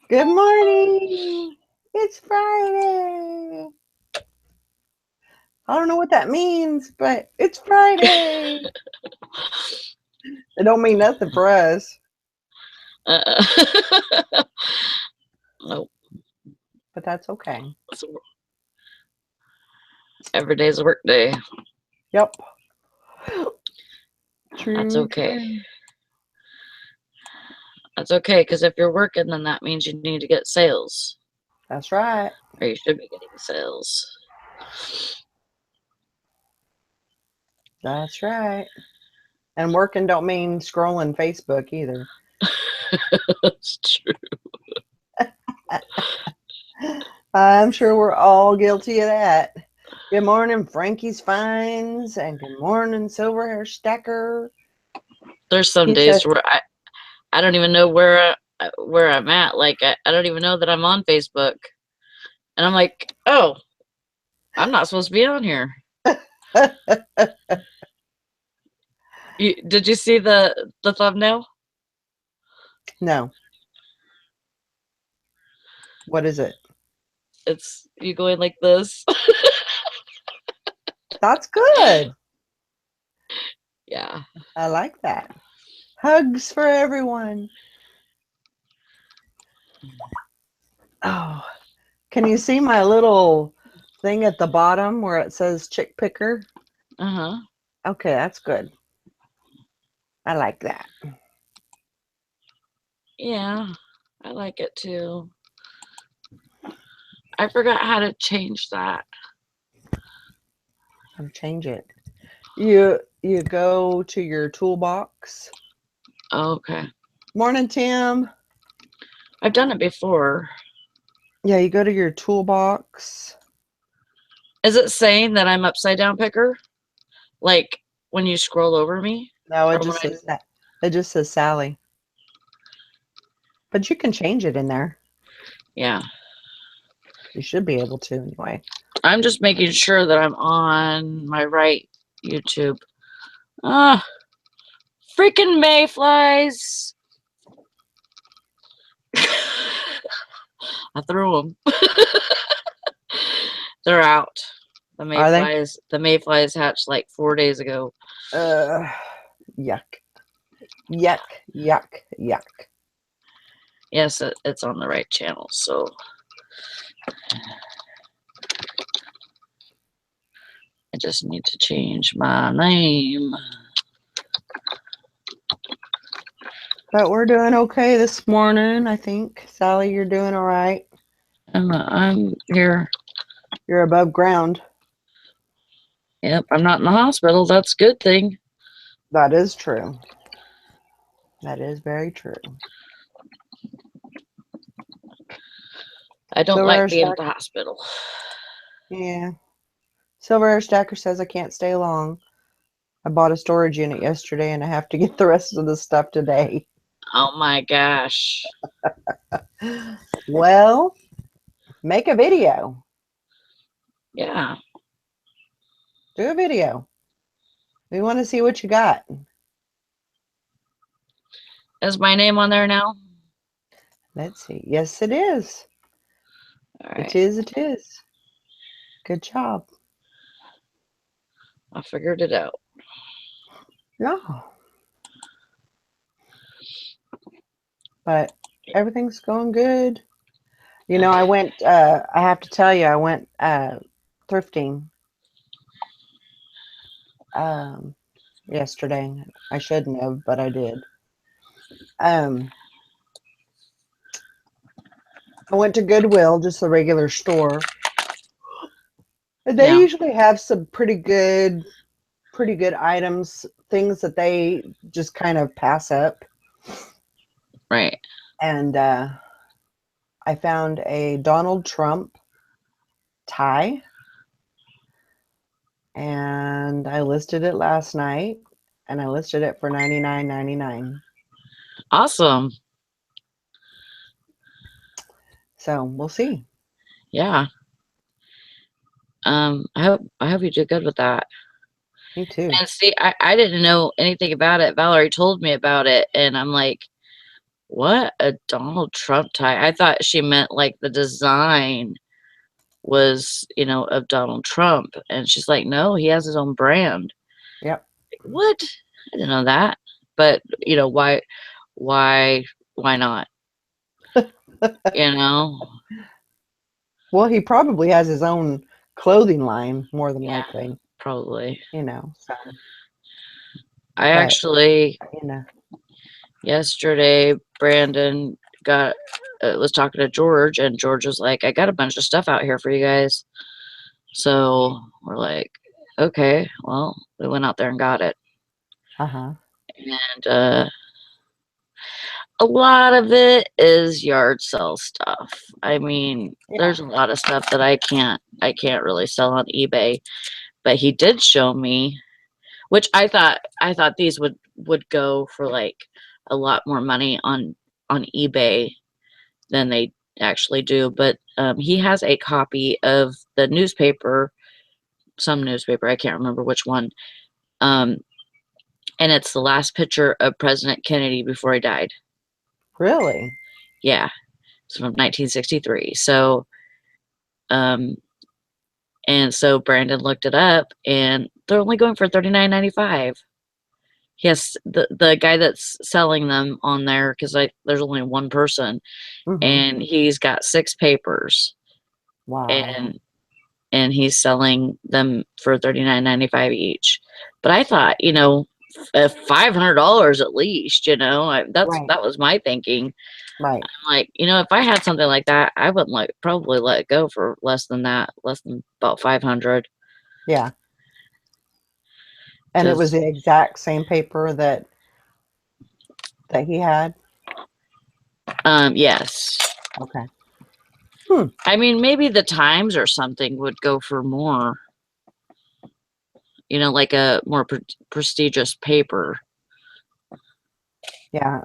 Good morning. It's Friday. I don't know what that means, but it's Friday. It don't mean nothing for us, Uh, nope. but that's okay. So every day's a work day. Yep. That's True, okay. true. That's okay because if you're working, then that means you need to get sales, That's right. or you should be getting sales. That's right. And working don't mean scrolling Facebook either. That's true. I'm sure we're all guilty of that. Good morning, Frankie's Finds, and good morning, Silver Hair Stacker. There's some He days said, where I don't even know where I'm at. Like I don't even know that I'm on Facebook, and I'm like, oh, I'm not supposed to be on here. Did you see the thumbnail? no, what is it? It's you going like this. That's good. Yeah. I like that. Hugs for everyone. Oh, can you see my little thing at the bottom where it says chick picker? Uh huh. Okay, that's good. I like that. Yeah, I like it too. I forgot how to change that. I'll change it. You go to your toolbox. Oh, okay. Morning, Tim. I've done it before. Yeah, you go to your toolbox. Is it saying that I'm upside down picker? Like when you scroll over me? No, it Or when just I. says that. It just says Sally. But you can change it in there. Yeah. You should be able to anyway. I'm just making sure that I'm on my right YouTube. Ah, freaking mayflies. I threw them. They're out. Are they? The mayflies hatched like 4 days ago. Uh, yuck. Yuck, yuck, yuck. Yes, it's on the right channel. So I just need to change my name. But we're doing okay this morning, I think. Sally, you're doing all right. I'm here. You're above ground. Yep, I'm not in the hospital. That's a good thing. That is true. That is very true. I don't Silver like Hair being at Stack. the hospital. Yeah. Silver Hair Stacker says I can't stay long. I bought a storage unit yesterday and I have to get the rest of the stuff today. Oh my gosh. Well, make a video. Yeah. Do a video. We want to see what you got. Is my name on there now? Let's see. Yes, it is. All It right. is. It is. Good job. I figured it out. No, but everything's going good. You know, I have to tell you, I went thrifting um, yesterday. I shouldn't have, but I did. Um, I went to Goodwill, just the regular store. And they Yeah. usually have some pretty good items, things that they just kind of pass up. Right. And I found a Donald Trump tie, and I listed it last night, and I listed it for $99.99. Awesome. So we'll see. Yeah. I hope you did good with that. Me too. And see, I didn't know anything about it. Valerie told me about it, and I'm like, what a Donald Trump tie. I thought she meant like the design was, of Donald Trump. And she's like, no, he has his own brand. Yep. What? I didn't know that. But, why, why not? You know? Well, he probably has his own clothing line, more than Yeah, likely, probably. so, I but, actually, you know, yesterday, Brandon got, was talking to George, and George was like, I got a bunch of stuff out here for you guys. So we're like, okay, well, we went out there and got it. uh-huh. And a lot of it is yard sale stuff. I mean, Yeah. there's a lot of stuff that I can't really sell on eBay, but he did show me, which I thought these would go for like a lot more money on eBay than they actually do. But he has a copy of the newspaper, some newspaper, I can't remember which one. Um, and it's the last picture of President Kennedy before he died. Really? Yeah, it's from 1963. So, um, and so Brandon looked it up, and they're only going for $39.95. Yes, the guy that's selling them on there, because there's only one person, Mhm. and he's got 6 papers, Wow. and he's selling them for $39.95 each. But I thought, $500 at least. Right. That was my thinking. Right. I'm like, if I had something like that, I wouldn't probably let it go for less than that, less than about 500. Yeah. And it was Because, the exact same paper that he had? yes. Okay. Hmm. I mean, maybe the Times or something would go for more, like a more prestigious paper. Yeah.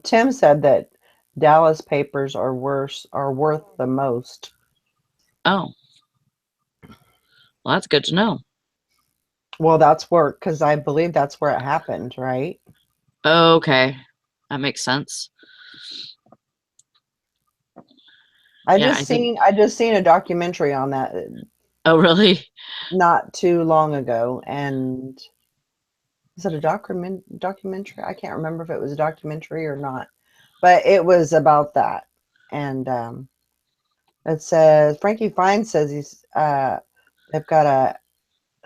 Tim said that Dallas papers are worth the most. Oh, well, that's good to know. Well, that's where, because I believe that's where it happened, right? Okay, that makes sense. Yeah, I think. I just seen a documentary on that Oh, really? not too long ago, and is it a documentary? I can't remember if it was a documentary or not, but it was about that. And it says Frankie Fine says they've got a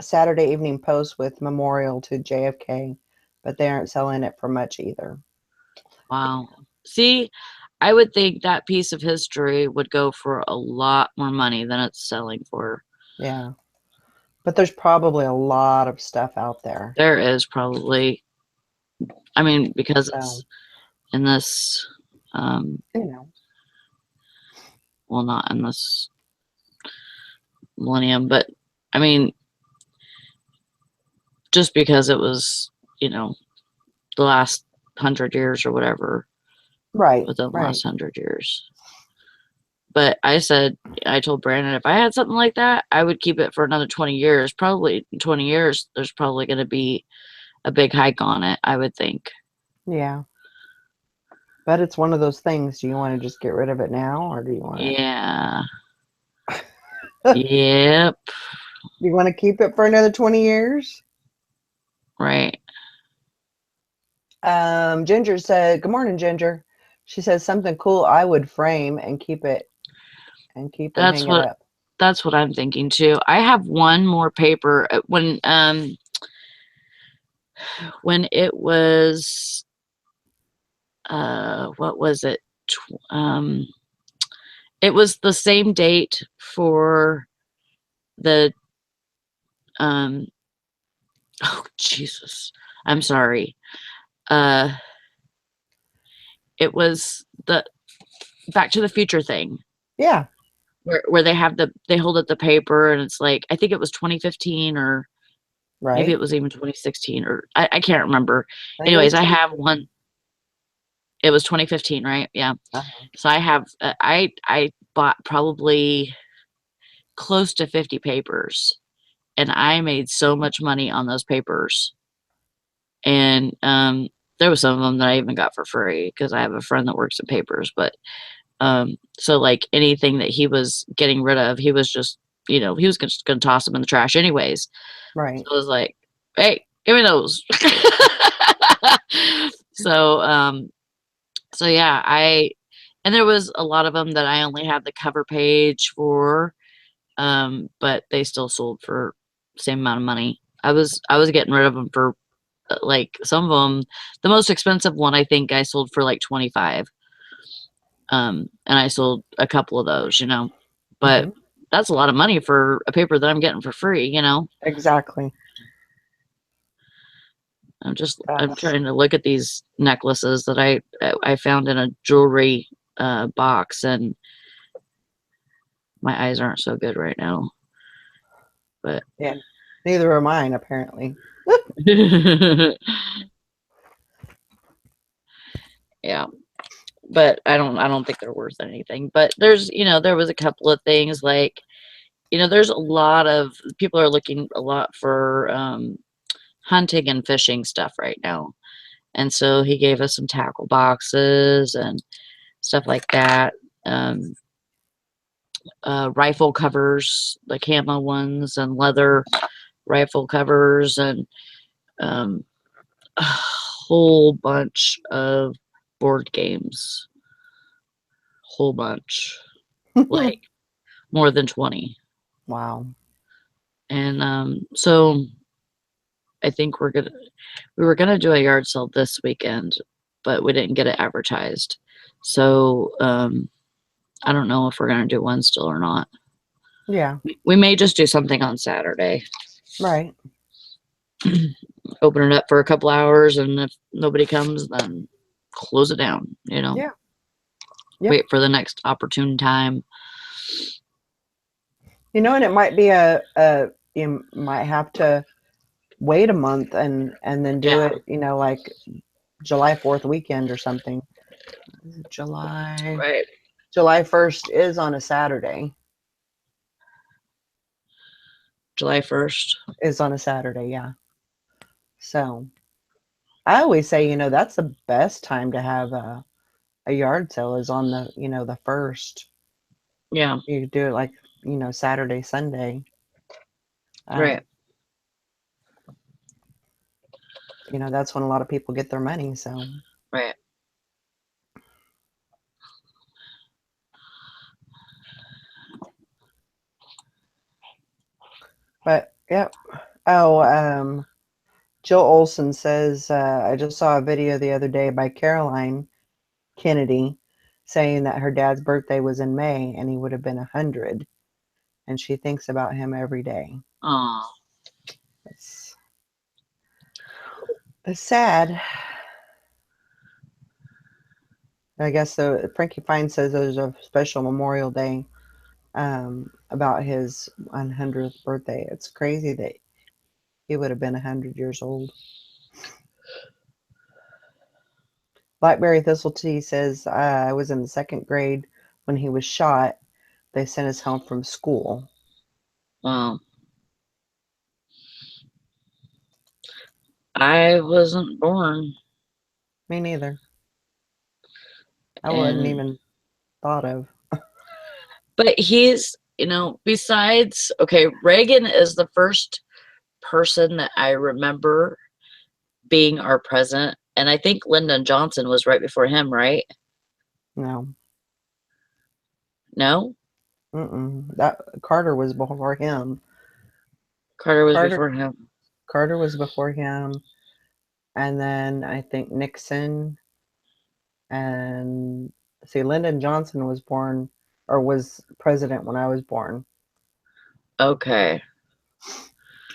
Saturday Evening Post with memorial to JFK, but they aren't selling it for much either. Wow. See, I would think that piece of history would go for a lot more money than it's selling for. Yeah, but there's probably a lot of stuff out there. There is probably, I mean, because So, it's in this, you know, well, not in this millennium, but I mean, just because it was, the last 100 years or whatever, right, within the right. last 100 years. But I told Brandon, if I had something like that, I would keep it for another 20 years. Probably 20 years, there's probably going to be a big hike on it, I would think. Yeah. But it's one of those things. Do you want to just get rid of it now, or do you want Yeah. to Yep. you want to keep it for another 20 years? Right. Ginger said, "Good morning, Ginger." She says something cool I would frame and keep and That's hang it what up. that's what I'm thinking too. I have one more paper when it was what was it? Um it was the same date for the um oh Jesus. I'm sorry. Uh it was the Back to the Future thing. Yeah, Where they hold up the paper, and it's like, I think it was 2015, or maybe right. it was even 2016, or I can't remember. I think it was Anyways, I 20. have one. It was 2015, right? Yeah. Uh-huh. So I have I bought probably close to 50 papers, and I made so much money on those papers. And there was some of them that I even got for free because I have a friend that works in papers. But so like anything that he was getting rid of, he was just, he was just gonna toss them in the trash anyways. So Right. I was like, hey, give me those. So so yeah, and there was a lot of them that I only had the cover page for, but they still sold for same amount of money. I was getting rid of them for like some of them. The most expensive one I think I sold for like 25. And I sold a couple of those. But Hmm. that's a lot of money for a paper that I'm getting for free. Exactly. I'm That's trying to look at these necklaces that I found in a jewelry box, and my eyes aren't so good right now. But yeah. Neither are mine, apparently. yeah, but I don't think they're worth anything. But there was a couple of things like, there's a lot of people are looking a lot for hunting and fishing stuff right now. And so he gave us some tackle boxes and stuff like that. Um, Rifle covers, the camo ones, and leather rifle covers, and um, a whole bunch of board games. Whole bunch, like more than 20. Wow. And so I think we were gonna do a yard sale this weekend, but we didn't get it advertised. So I don't know if we're gonna do one still or not. Yeah. We may just do something on Saturday. Right. Open it up for a couple hours, and if nobody comes, then close it down. Yeah. Yep. Wait for the next opportune time. And it might be a you might have to wait a month and then do Yeah, it, like July 4th weekend or something. July right. July 1st is on a Saturday. July 1st. Is on a Saturday, yeah. So I always say, that's the best time to have a yard sale is on the first. Yeah, You could do it like, Saturday, Sunday. right, Um, that's when a lot of people get their money. So, right. but yeah. Oh, Jill Olson says, I just saw a video the other day by Caroline Kennedy saying that her dad's birthday was in May and he would have been 100. And she thinks about him every day. Oh, It's, it's sad. I guess so. Frankie Fine says there's a special Memorial Day about his 100th birthday. It's crazy that he would have been 100 years old. Blackberry Thistle Tea says, I was in the second grade when he was shot. They sent us home from school. well, I wasn't born, Me neither. I wasn't and even thought of. but besides, okay, Reagan is the first person that I remember being our president, and I think Lyndon Johnson was right before him, right? No. No, That Carter was before him. Carter was Carter before him. Carter was before him, and then I think Nixon and see Lyndon Johnson was born or was president when I was born. Okay,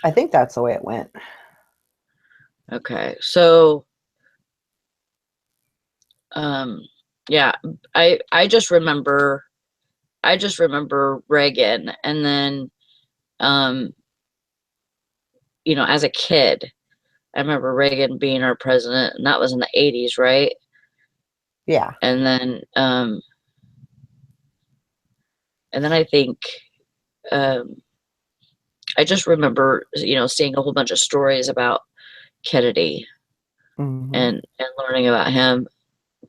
I think that's the way it went. okay. So, um, yeah, I just remember Reagan, and then, um, as a kid, I remember Reagan being our president, and that was in the 80s, right? Yeah. And then, I think, um, I just remember, seeing a whole bunch of stories about Kennedy. Mhm. and learning about him,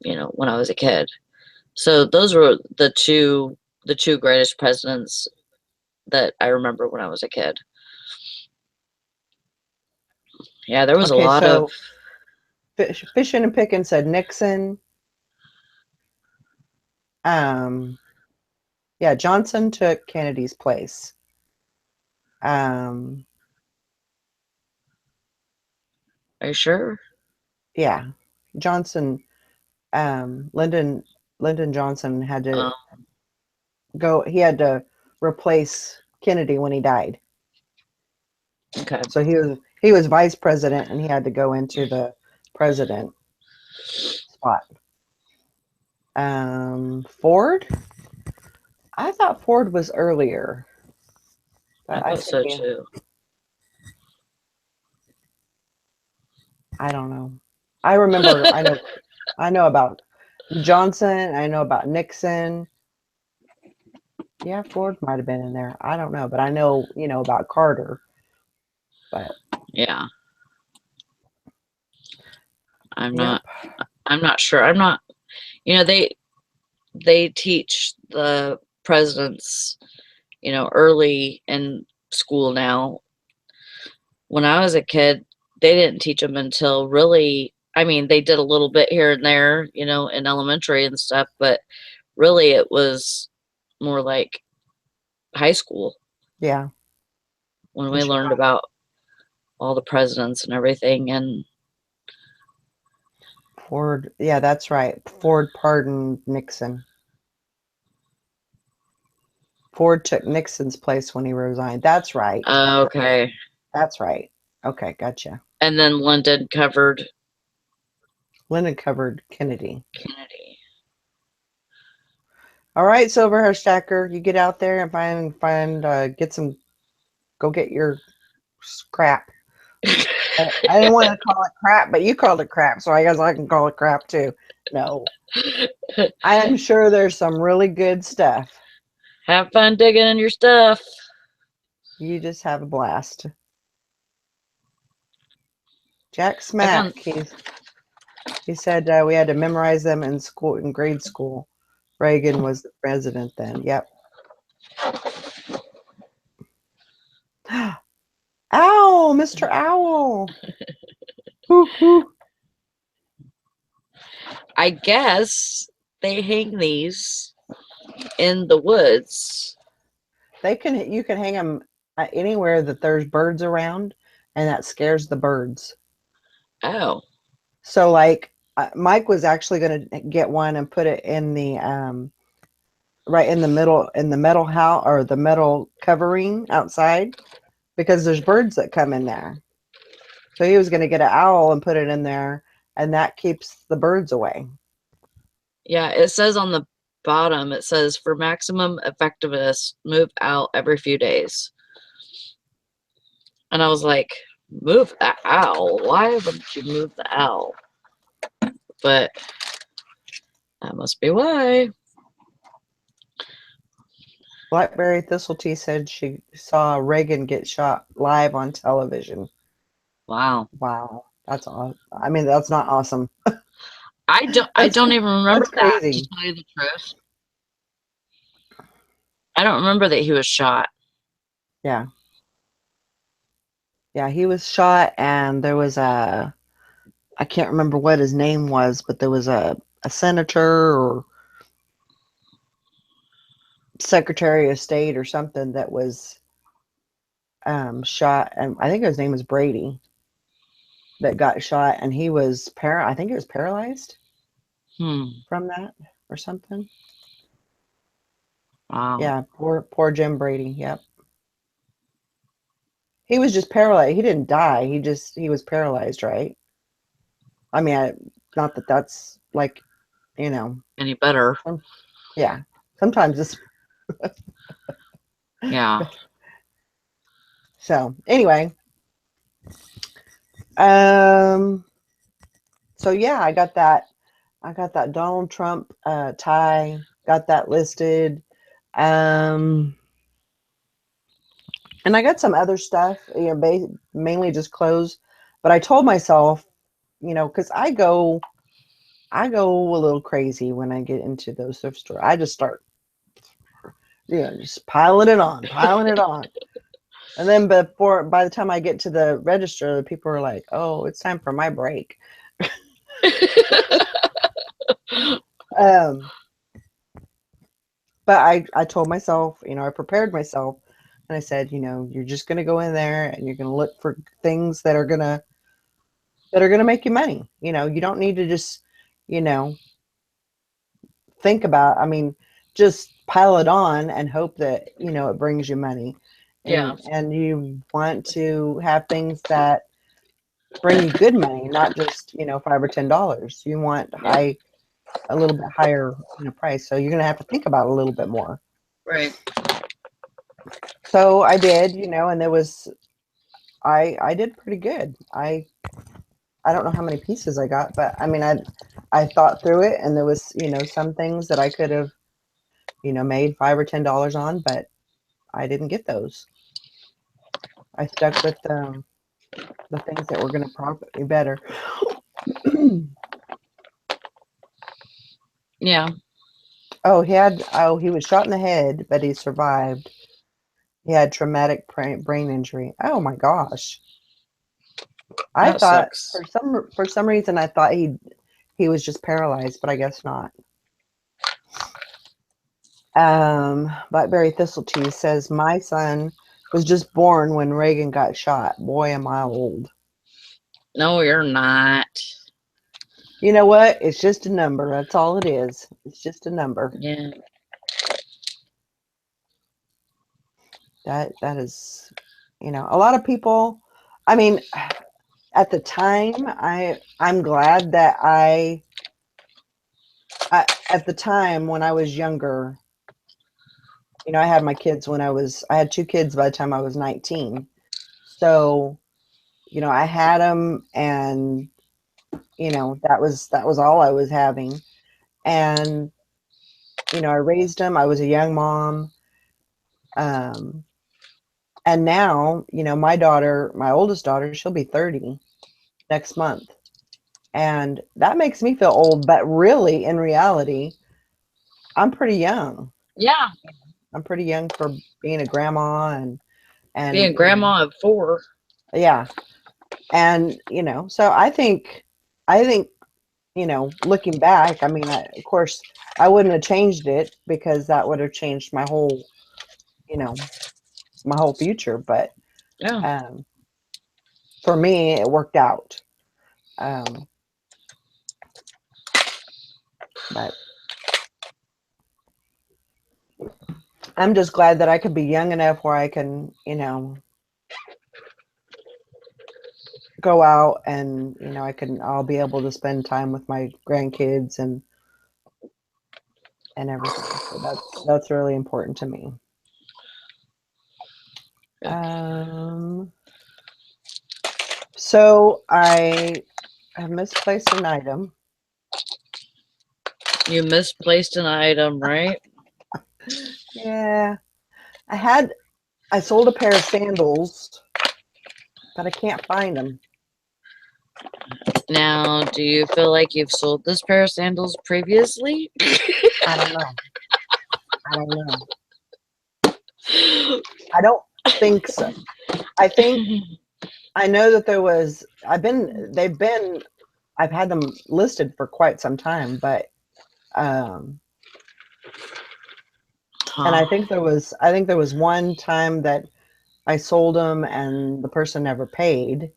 when I was a kid. So those were the two greatest presidents that I remember when I was a kid. Yeah, there was a Okay, lot of so Fishing and Picking said Nixon. Um, yeah, Johnson took Kennedy's place. Um, are you sure? yeah, Johnson, Lyndon Johnson had to Um, go. He had to replace Kennedy when he died. okay. So he was vice president, and he had to go into the president spot. Ford. I thought Ford was earlier, I but I thought could so be. too. I don't know. I remember. I know. I know about Johnson. I know about Nixon. Yeah, Ford might have been in there. I don't know, but I know about Carter. But Yeah. I'm yep, not I'm not sure. I'm not they teach the presidents, early in school now. When I was a kid, they didn't teach them until really, I mean, they did a little bit here and there, in elementary and stuff, but really it was more like high school yeah, when we which learned about all the presidents and everything. And Ford. Yeah, that's right. Ford pardoned Nixon. Ford took Nixon's place when he resigned. That's right. okay. That's right. Okay, gotcha. And then London covered Lyndon covered Kennedy. Kennedy. All right, Silverhair Stacker, you get out there and get some. Go get your crap. I didn't want to call it crap, but you called it crap, so I guess I can call it crap too. No, I am sure there's some really good stuff. Have fun digging in your stuff. You just have a blast. Jack I found Smack, he said we had to memorize them in school, in grade school. Reagan was the president then. Yep. Owl, Mr. Owl. Hoo hoo. I guess they hang these in the woods. You can hang them anywhere that there's birds around, and that scares the birds. Oh, So like Mike was actually going to get one and put it in the right in the middle in the metal house or the metal covering outside because there's birds that come in there. So he was going to get an owl and put it in there, and that keeps the birds away. yeah. It says on the bottom, it says for maximum effectiveness, move out every few days. And I was like, move the owl? Why would you move the owl? But that must be why. Blackberry Thistletea said she saw Reagan get shot live on television. Wow. Wow, that's awesome. I mean, that's not awesome. I That's don't even remember that's that, to crazy. tell you the truth. I don't remember that he was shot. Yeah, yeah. He was shot, and there was a I can't remember what his name was, but there was a senator or secretary of state or something that was shot, and I think his name was Brady that got shot, and he was I think he was paralyzed Hmm. from that or something. Wow. Yeah, poor Jim Brady. Yep. He was just paralyzed. He didn't die. He was paralyzed, right? I mean, not that that's like, you know, Any better? some, yeah. Sometimes it's Yeah. so. Anyway, um, so yeah, I got that Donald Trump tie. Got that listed. Um, and I got some other stuff. Mainly just clothes. But I told myself because I go a little crazy when I get into those thrift store. I just start, just piling it on. And then by the time I get to the register, the people are like, "Oh, it's time for my break." Um, but I told myself, I prepared myself, and I said, you're just gonna go in there and you're gonna look for things that are gonna make you money. You don't need to just, you know, think about. I mean, just pile it on and hope that it brings you money, Yeah. and you want to have things that bring you good money, not just $5 or $10. You want Yeah. a little bit higher price, so you're gonna have to think about it a little bit more. Right. So I did, and there was I did pretty good. I don't know how many pieces I got, but I mean I thought through it, and there was some things that I could have made $5 or $10 on, but I didn't get those. I stuck with the things that were going to profit me better. Yeah. He was shot in the head, but he survived. He had traumatic brain injury. Oh my gosh. I That thought sucks. for some reason I thought he was just paralyzed, but I guess not. Blackberry Thistle says my son was just born when Reagan got shot. Boy, am I old. No, you're not. You know what? It's just a number. That's all it is. It's just a number. Yeah. That is, a lot of people. I mean, at the time, I'm glad that at the time when I was younger, I had my kids I had two kids by the time I was 19. So, I had them, and that was all I was having. And I raised them. I was a young mom. Um, and now, my oldest daughter, she'll be 30 next month. And that makes me feel old, but really, in reality, I'm pretty young. Yeah. I'm pretty young for being a grandma, and Being grandma of four. yeah. And so I think looking back, I mean, of course I wouldn't have changed it, because that would have changed you know my whole future. But Yeah. um for me, it worked out. um but I'm just glad that I could be young enough where I can go out, and I'll be able to spend time with my grandkids and everything. So that's really important to me. Yeah. um so I have misplaced an item. You misplaced an item, right? Yeah, I sold a pair of sandals, but I can't find them. Now, do you feel like you've sold this pair of sandals previously? I don't know. I don't know. I don't think so. I think I know that I've had them listed for quite some time, but um and Huh. I think there was one time that I sold them and the person never paid.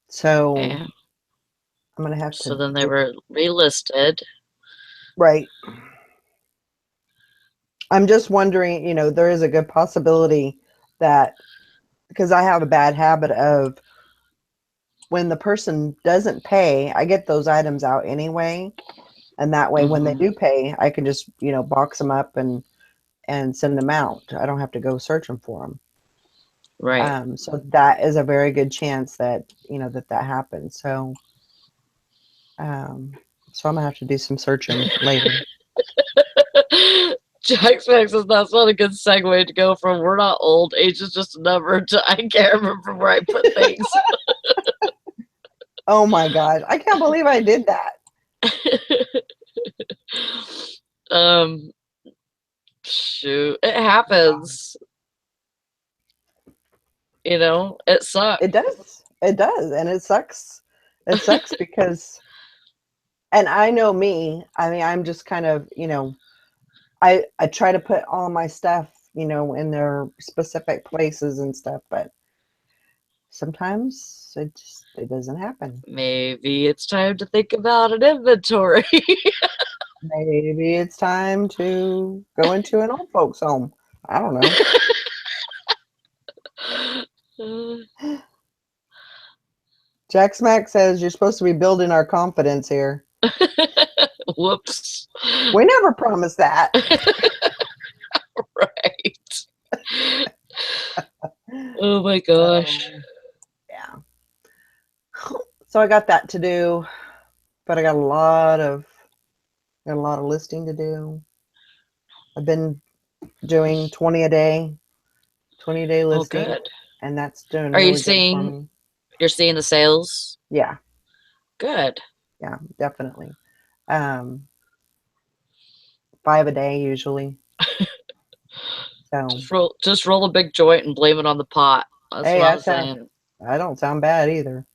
So Okay. I'm gonna have So to then they do were relisted. right. I'm just wondering, there is a good possibility that, because I have a bad habit of, when the person doesn't pay, I get those items out anyway, and that way when they Hmm. do pay, I can just box them up and send them out. I don't have to go searching for them. Right. So that is a very good chance that that happens. Um, so I'm gonna have to do some searching later. Jack Specs is that's not a good segue to go from we're not old, age is just a number to I can't remember where I put things. Oh my gosh. I can't believe I did that. um, shoot, it happens. You know, it sucks. It does. It does. And it sucks. It sucks because, and I know me, I mean, I'm just kind of, I try to put all my stuff, in their specific places and stuff, but sometimes it doesn't happen. Maybe it's time to think about an inventory. Maybe it's time to go into an old folks home. I don't know. Jack Smack says you're supposed to be building our confidence here. Whoops. We never promised that. Right. Oh my gosh. Yeah. So I got that to do, but I got a lot of listing to do. I've been doing 20 a day Oh, listing, good. and that's doing Are you really good for seeing, me. you're seeing the sales? Yeah, Good. yeah, definitely. Um, 5 a day usually. So Just roll a big joint and blame it on the pot. That's hey, what I'm saying. I don't sound bad either.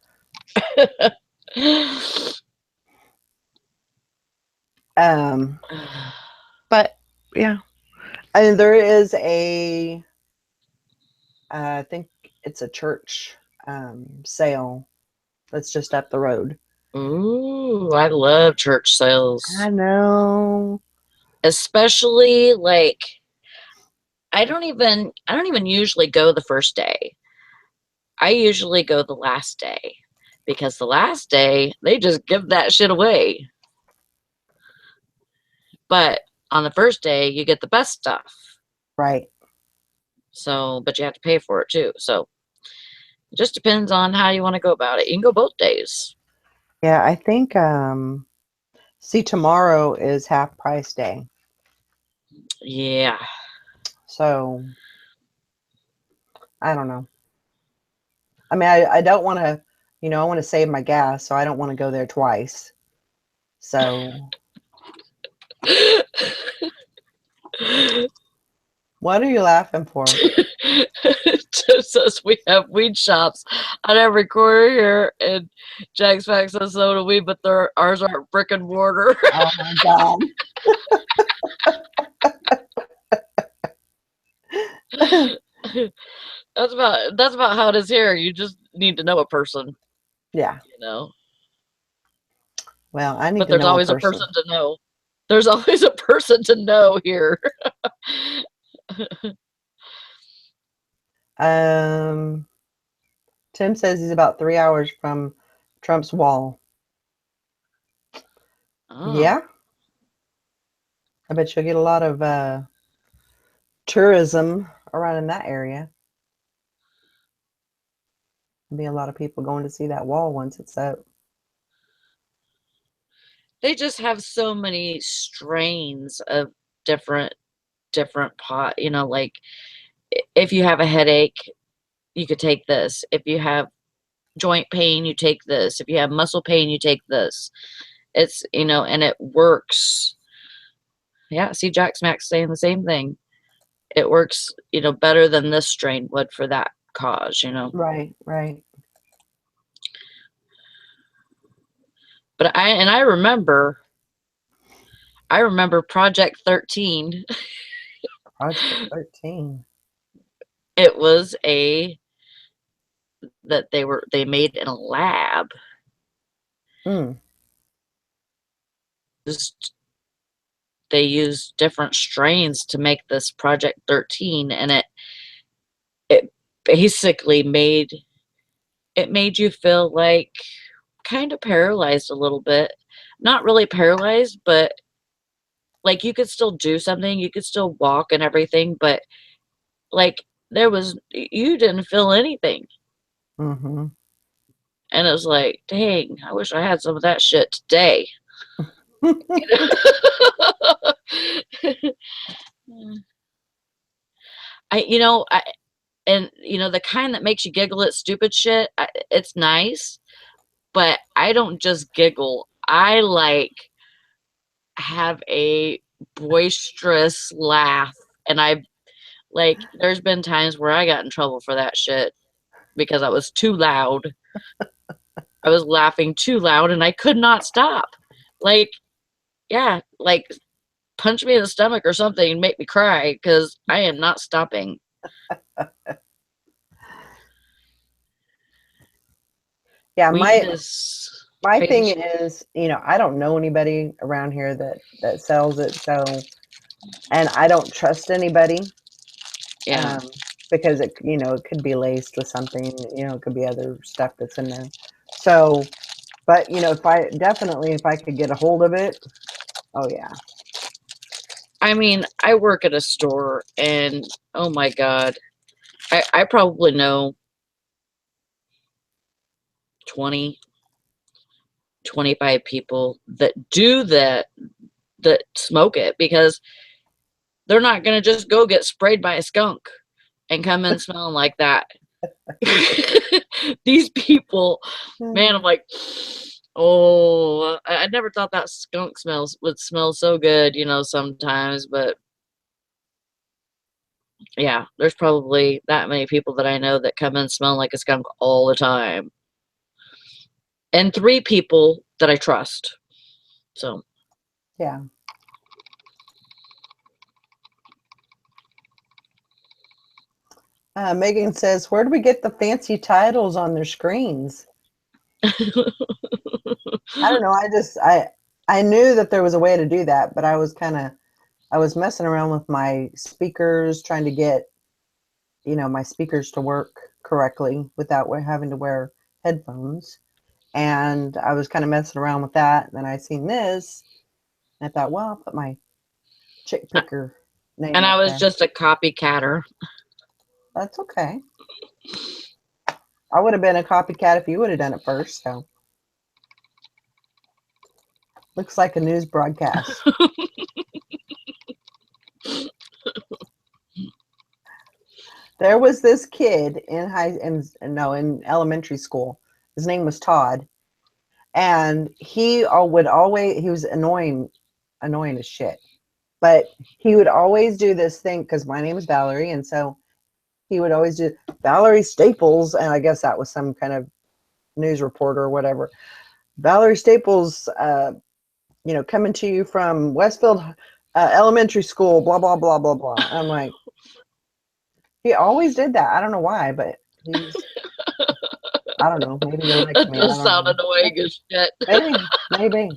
Um, but yeah, and there is I think it's a church sale that's just up the road. Ooh, I love church I sales. know. Especially like I don't even usually go the first day. I usually go the last day because the last day they just give that shit away. But on the first day you get the best stuff. Right. So, but you have to pay for it too. So, it just depends on how you want to go about it. You can go both days. Yeah, I think see, tomorrow is half price day. Yeah. So I don't know. I mean, I don't want to, I want to save my gas, so I don't want to go there twice. So what are you laughing for? Just says we have weed shops on every corner here, and Jack's Fact says so do we, but ours aren't brick and mortar. Oh my God. That's about how it is here. You just need to know a person, Yeah. you know. Well, I need But to there's know a always a person person. to know. There's always a person to know here. Um, Tim says he's about 3 hours from Trump's wall. Oh, Yeah, I bet you'll get a lot of tourism around in that area. There'll be a lot of people going to see that wall once it's up. they just have so many strains of different pot. Like if you have a headache, you could take this. If you have joint pain, you take this. If you have muscle pain, you take this. And it works. Yeah, see, Jack Smack's saying the same thing. It works, better than this strain would for that cause. Right, right. But I remember Project 13. Project 13. It was that they made in a lab. Hmm. Just they used different strains to make this Project 13, and it basically made you feel like kind of paralyzed a little bit. Not really paralyzed, but like you could still do something, you could still walk and everything, but like you didn't feel anything. Mm-hmm. And it was like, dang, I wish I had some of that shit today. I, you know, I, and the kind that makes you giggle at stupid shit, it's nice, but I don't just giggle. I like have a boisterous laugh, and I like there's been times where I got in trouble for that shit because I was too loud. I was laughing too loud and I could not stop. Like, yeah, like punch me in the stomach or something and make me cry because I am not stopping. Yeah, Weed is my crazy thing shit. is, I don't know anybody around here that sells it, so and I don't trust anybody, Yeah. because it could be laced with something, it could be other stuff that's in there. So, but if I could get a hold of it, oh yeah. I mean, I work at a store and oh my God, I probably know 20, 25 people that do that smoke it because they're not going to just go get sprayed by a skunk and come in smelling like that. These people, man, I'm like, oh, I never thought that skunk smells would smell so good, sometimes, but yeah, there's probably that many people that I know that come in smelling like a skunk all the time. And 3 people that I trust. So, Yeah. Megan says, "Where do we get the fancy titles on their screens?" I don't know. I knew that there was a way to do that, but I was messing around with my speakers, trying to get my speakers to work correctly without having to wear headphones. And I was kind of messing around with that. And then I seen this, and I thought, well, I'll put my chick picker name and I up was there. just a copycatter. That's okay. I would have been a copycat if you would have done it first. So looks like a news broadcast. There was this kid in elementary school. His name was Todd, and he was annoying as shit. But he would always do this thing because my name is Valerie, and so he would always do Valerie Staples, and I guess that was some kind of news reporter or whatever. Valerie Staples, coming to you from Westfield Elementary School, blah blah blah blah blah. And I'm like, he always did that. I don't know why, but I don't know. Maybe he likes That me. I does don't sound know. annoying as shit. Maybe.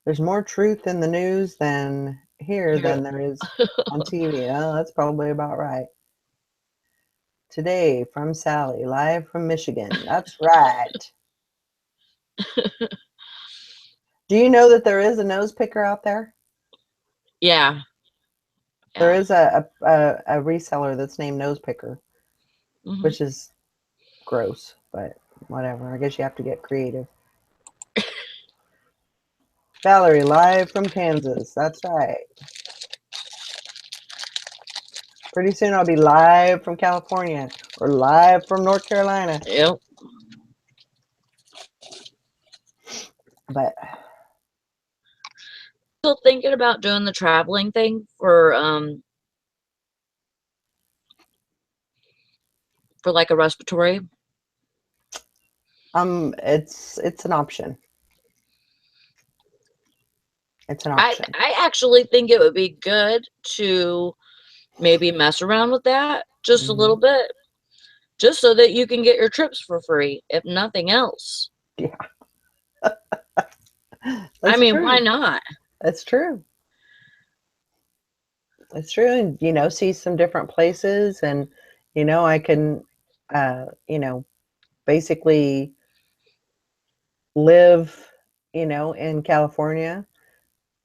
There's more truth in the news than here Yeah. than there is on TV. Oh, that's probably about right. Today from Sally, live from Michigan. That's right. Do you know that there is a nose picker out there? Yeah. There Yeah. is a reseller that's named Nose Picker, Hmm. which is gross, but whatever. I guess you have to get creative. Valerie, live from Kansas. That's right. Pretty soon I'll be live from California or live from North Carolina. Yep. But Still thinking about doing the traveling thing for like a respiratory. it's an option. It's an I option. I actually think it would be good to maybe mess around with that just a Hmm. little bit, just so that you can get your trips for free, if nothing else. Yeah, I that's mean, why true. not? That's true. That's true. And see some different places, and I can, basically live, in California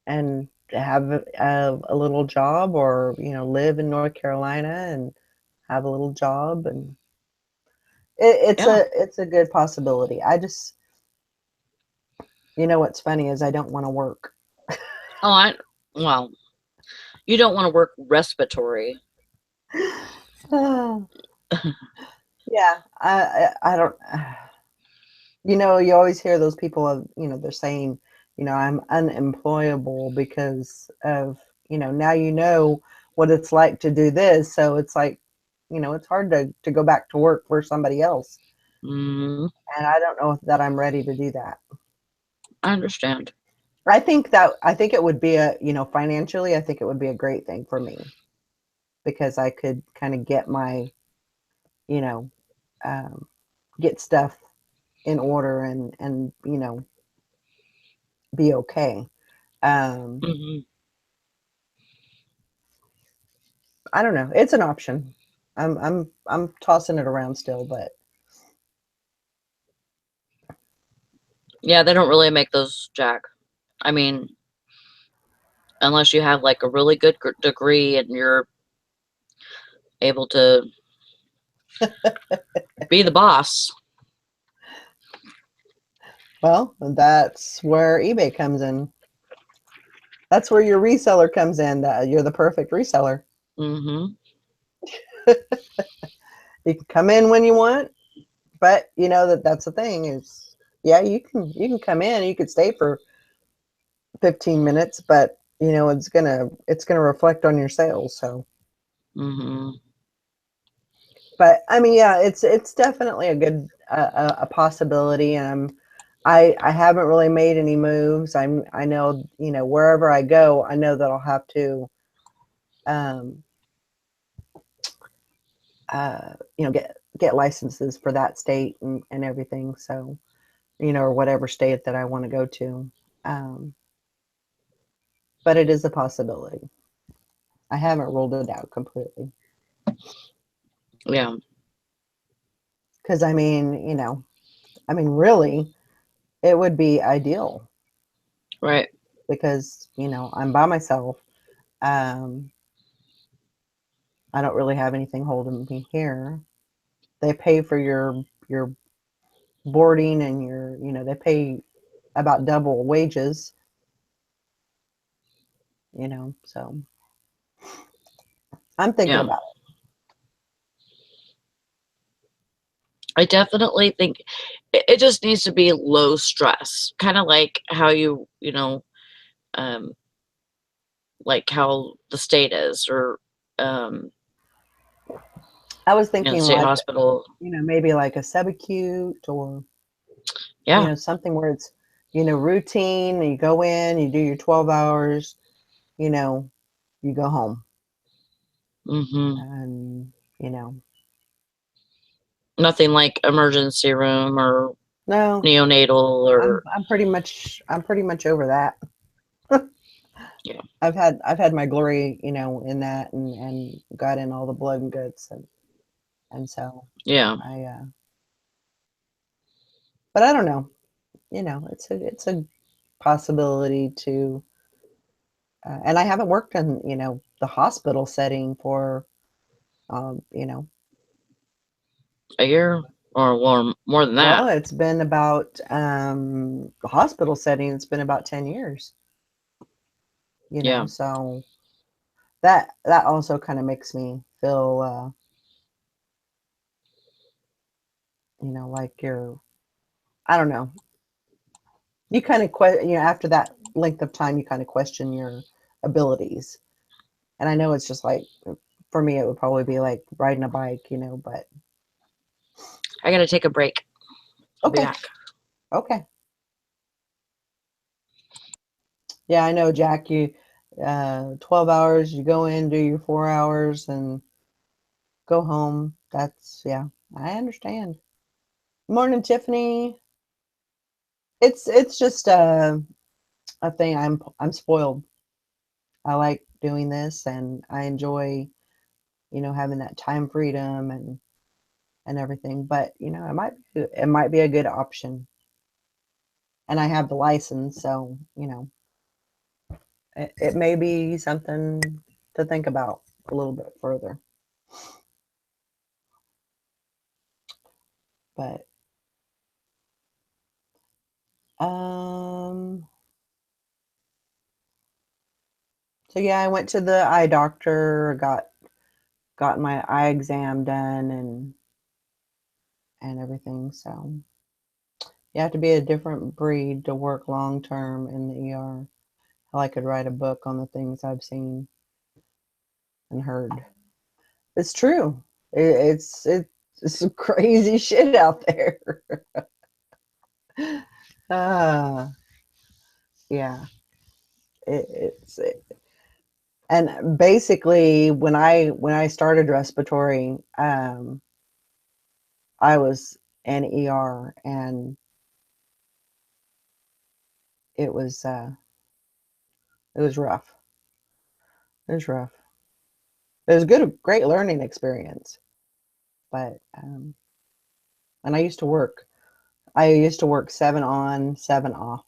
and have a little job, or live in North Carolina and have a little job, and Yeah. it's a good possibility. I just, what's funny is I don't want to work. Oh, well, you don't want to work respiratory. Ah, Yeah, I don't. You always hear those people of, they're saying, I'm unemployable because of, now what it's like to do this. So it's like, it's hard to go back to work for somebody else. Mm, And I don't know that I'm ready to do that. I understand. I think it would be financially, I think it would be a great thing for me because I could kind of get my, you know, um, get stuff in order and, be okay. Um, Hmm. I don't know. It's an option. I'm tossing it around still, but Yeah, they don't really make those jack. I mean, unless you have like a really good degree and you're able to be the boss. well, that's where eBay comes in. That's where your reseller comes in. That you're the perfect reseller. Hmm. You can come in when you want, but that's the thing is, yeah, you can come in, you could stay for 15 minutes, but it's gonna reflect on your sales. So, Hmm. but I mean, yeah, it's definitely a good a possibility, and I haven't really made any moves. I know wherever I go, I know that I'll have to um get licenses for that state and everything. So or whatever state that I want to go to. Um, but it is a possibility. I haven't ruled it out completely Yeah, because really, it would be ideal right. because I'm by myself. Um, I don't really have anything holding me here. They pay for your boarding and they pay about double wages. So I'm thinking Yeah. about I definitely think it just needs to be low stress, kind of like how um, like how the state is, or um, it. I was the thinking state like hospital. maybe like a subacute or Yeah. something where it's routine. You go in, you do your 12 hours, you know, you go home, Hmm. and Nothing like emergency room or no, neonatal I'm or I'm pretty much I'm pretty much over that. yeah, I've had my glory, in that and got in all the blood and guts and so yeah, I but I don't know, it's a possibility to and I haven't worked in, the hospital setting for um, you know, a year or more than well, that. it's been about the hospital setting, it's been about 10 years, Yeah, so that also kind of makes me feel like I don't know. You kind of after that length of time you kind of question your abilities. And I know it's just like for me it would probably be like riding a bike, but I gotta take a break. I'll be okay. back. Okay. Yeah, I know, Jack, 12 hours, you go in, do your 4 hours and go home. That's yeah, I understand. Morning, Tiffany. It's just a thing. I'm spoiled. I like doing this and I enjoy, having that time freedom and everything. But, it might be a good option. And I have the license, so, it may be something to think about a little bit further. But um so yeah, I went to the eye doctor, got my eye exam done, and and everything. So you have to be a different breed to work long term in the ER. I could write a book on the things I've seen and heard. It's true. It's some crazy shit out there. uh, yeah, it's and basically when I started respiratory, I was in ER, and it was uh, it was rough. It was rough. It was great learning experience, but and I used to work. I used to work 7 on, 7 off,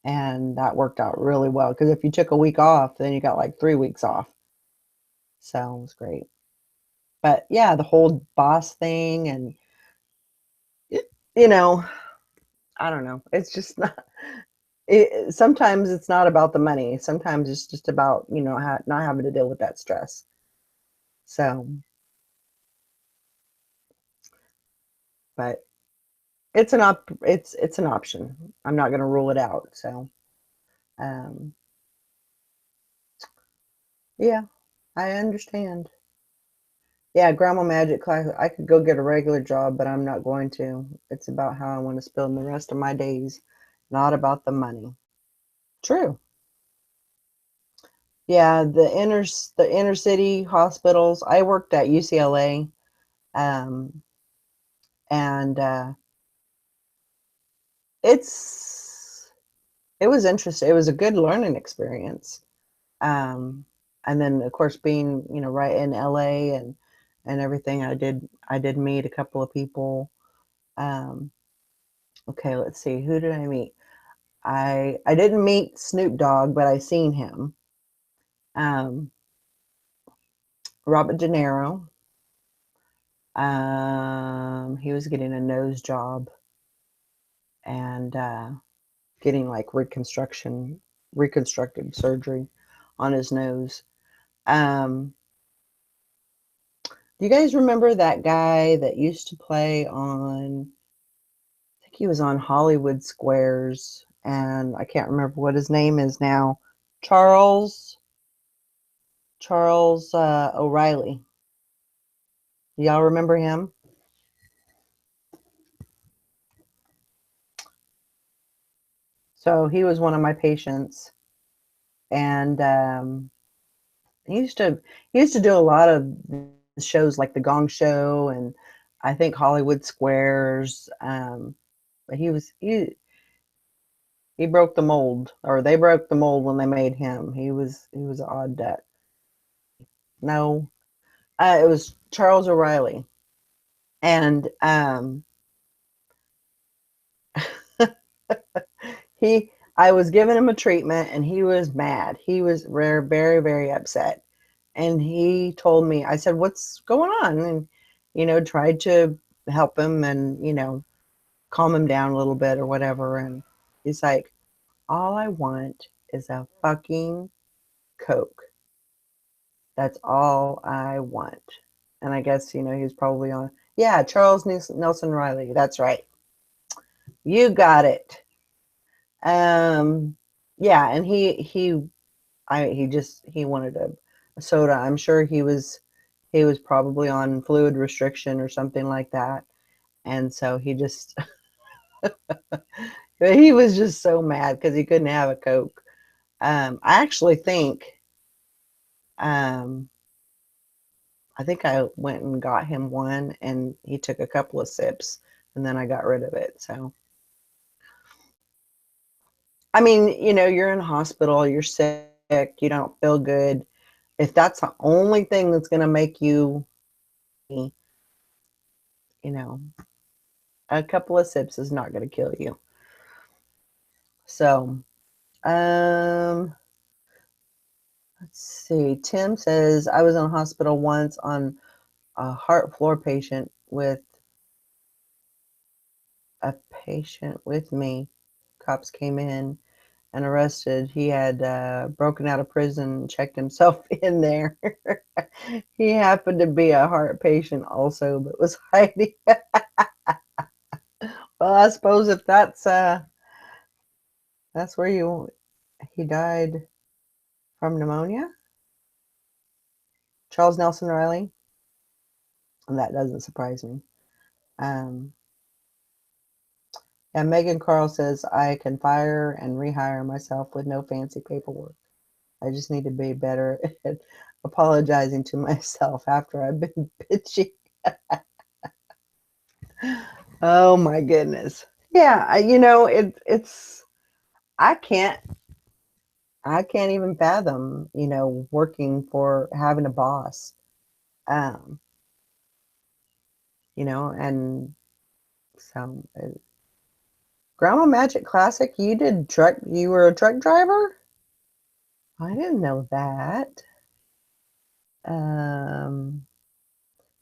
and that worked out really well because if you took a week off, then you got like 3 weeks off. So it was great. But yeah, the whole boss thing, and you know, I don't know. It's just not. Sometimes it's not about the money. Sometimes it's just about not having to deal with that stress. So, but it's an option. I'm not going to rule it out. So, um, yeah, I understand. Yeah, Grandma Magic class. I could go get a regular job, but I'm not going to. It's about how I want to spend the rest of my days, not about the money. True. Yeah, the inner city hospitals. I worked at UCLA, um, and it's it was interesting. It was a good learning experience. Um, and then of course being right in LA and everything, I did meet a couple of people. Um, okay, let's see, who did I meet? I didn't meet Snoop Dogg, but I seen him. Um, Robert De Niro. He was getting a nose job and getting like reconstructed surgery on his nose. Do you guys remember that guy that used to play on? I think he was on Hollywood Squares, and I can't remember what his name is now. Charles Charles O'Reilly. Y'all remember him? So he was one of my patients, and he used to he used to do a lot of shows like the Gong Show and I think Hollywood Squares. But he broke the mold, or they broke the mold when they made him. He was an odd duck. No, it was Charles O'Reilly, and he. I was giving him a treatment, and he was mad. He was very, very, very upset, and he told me. I said, "What's going on?" And tried to help him, and calm him down a little bit or whatever. And he's like, "All I want is a fucking Coke. That's all I want." And I guess, he was probably on, yeah, Charles Nelson Riley. That's right. You got it. Um, yeah, and he wanted a soda. I'm sure he was probably on fluid restriction or something like that. And so he was just so mad because he couldn't have a Coke. I actually um, think I went and got him one, and he took a couple of sips, and then I got rid of it. So, I mean, you're in a hospital, you're sick, you don't feel good. If that's the only thing that's going to make you, you know, a couple of sips is not going to kill you. So, um, let's see. Tim says, I was in a hospital once on a heart floor patient with a patient with me. Cops came in and arrested. He had broken out of prison and checked himself in there. He happened to be a heart patient also, but was hiding. Well, I suppose if that's where you he died from pneumonia. Charles Nelson Riley. And that doesn't surprise me. Um, and Megan Carl says I can fire and rehire myself with no fancy paperwork. I just need to be better at apologizing to myself after I've been bitchy. Oh my goodness. Yeah, it's I can't I can't even fathom, working for having a boss. Um, and so Grandma Magic Classic, you were a truck driver? I didn't know that. Um,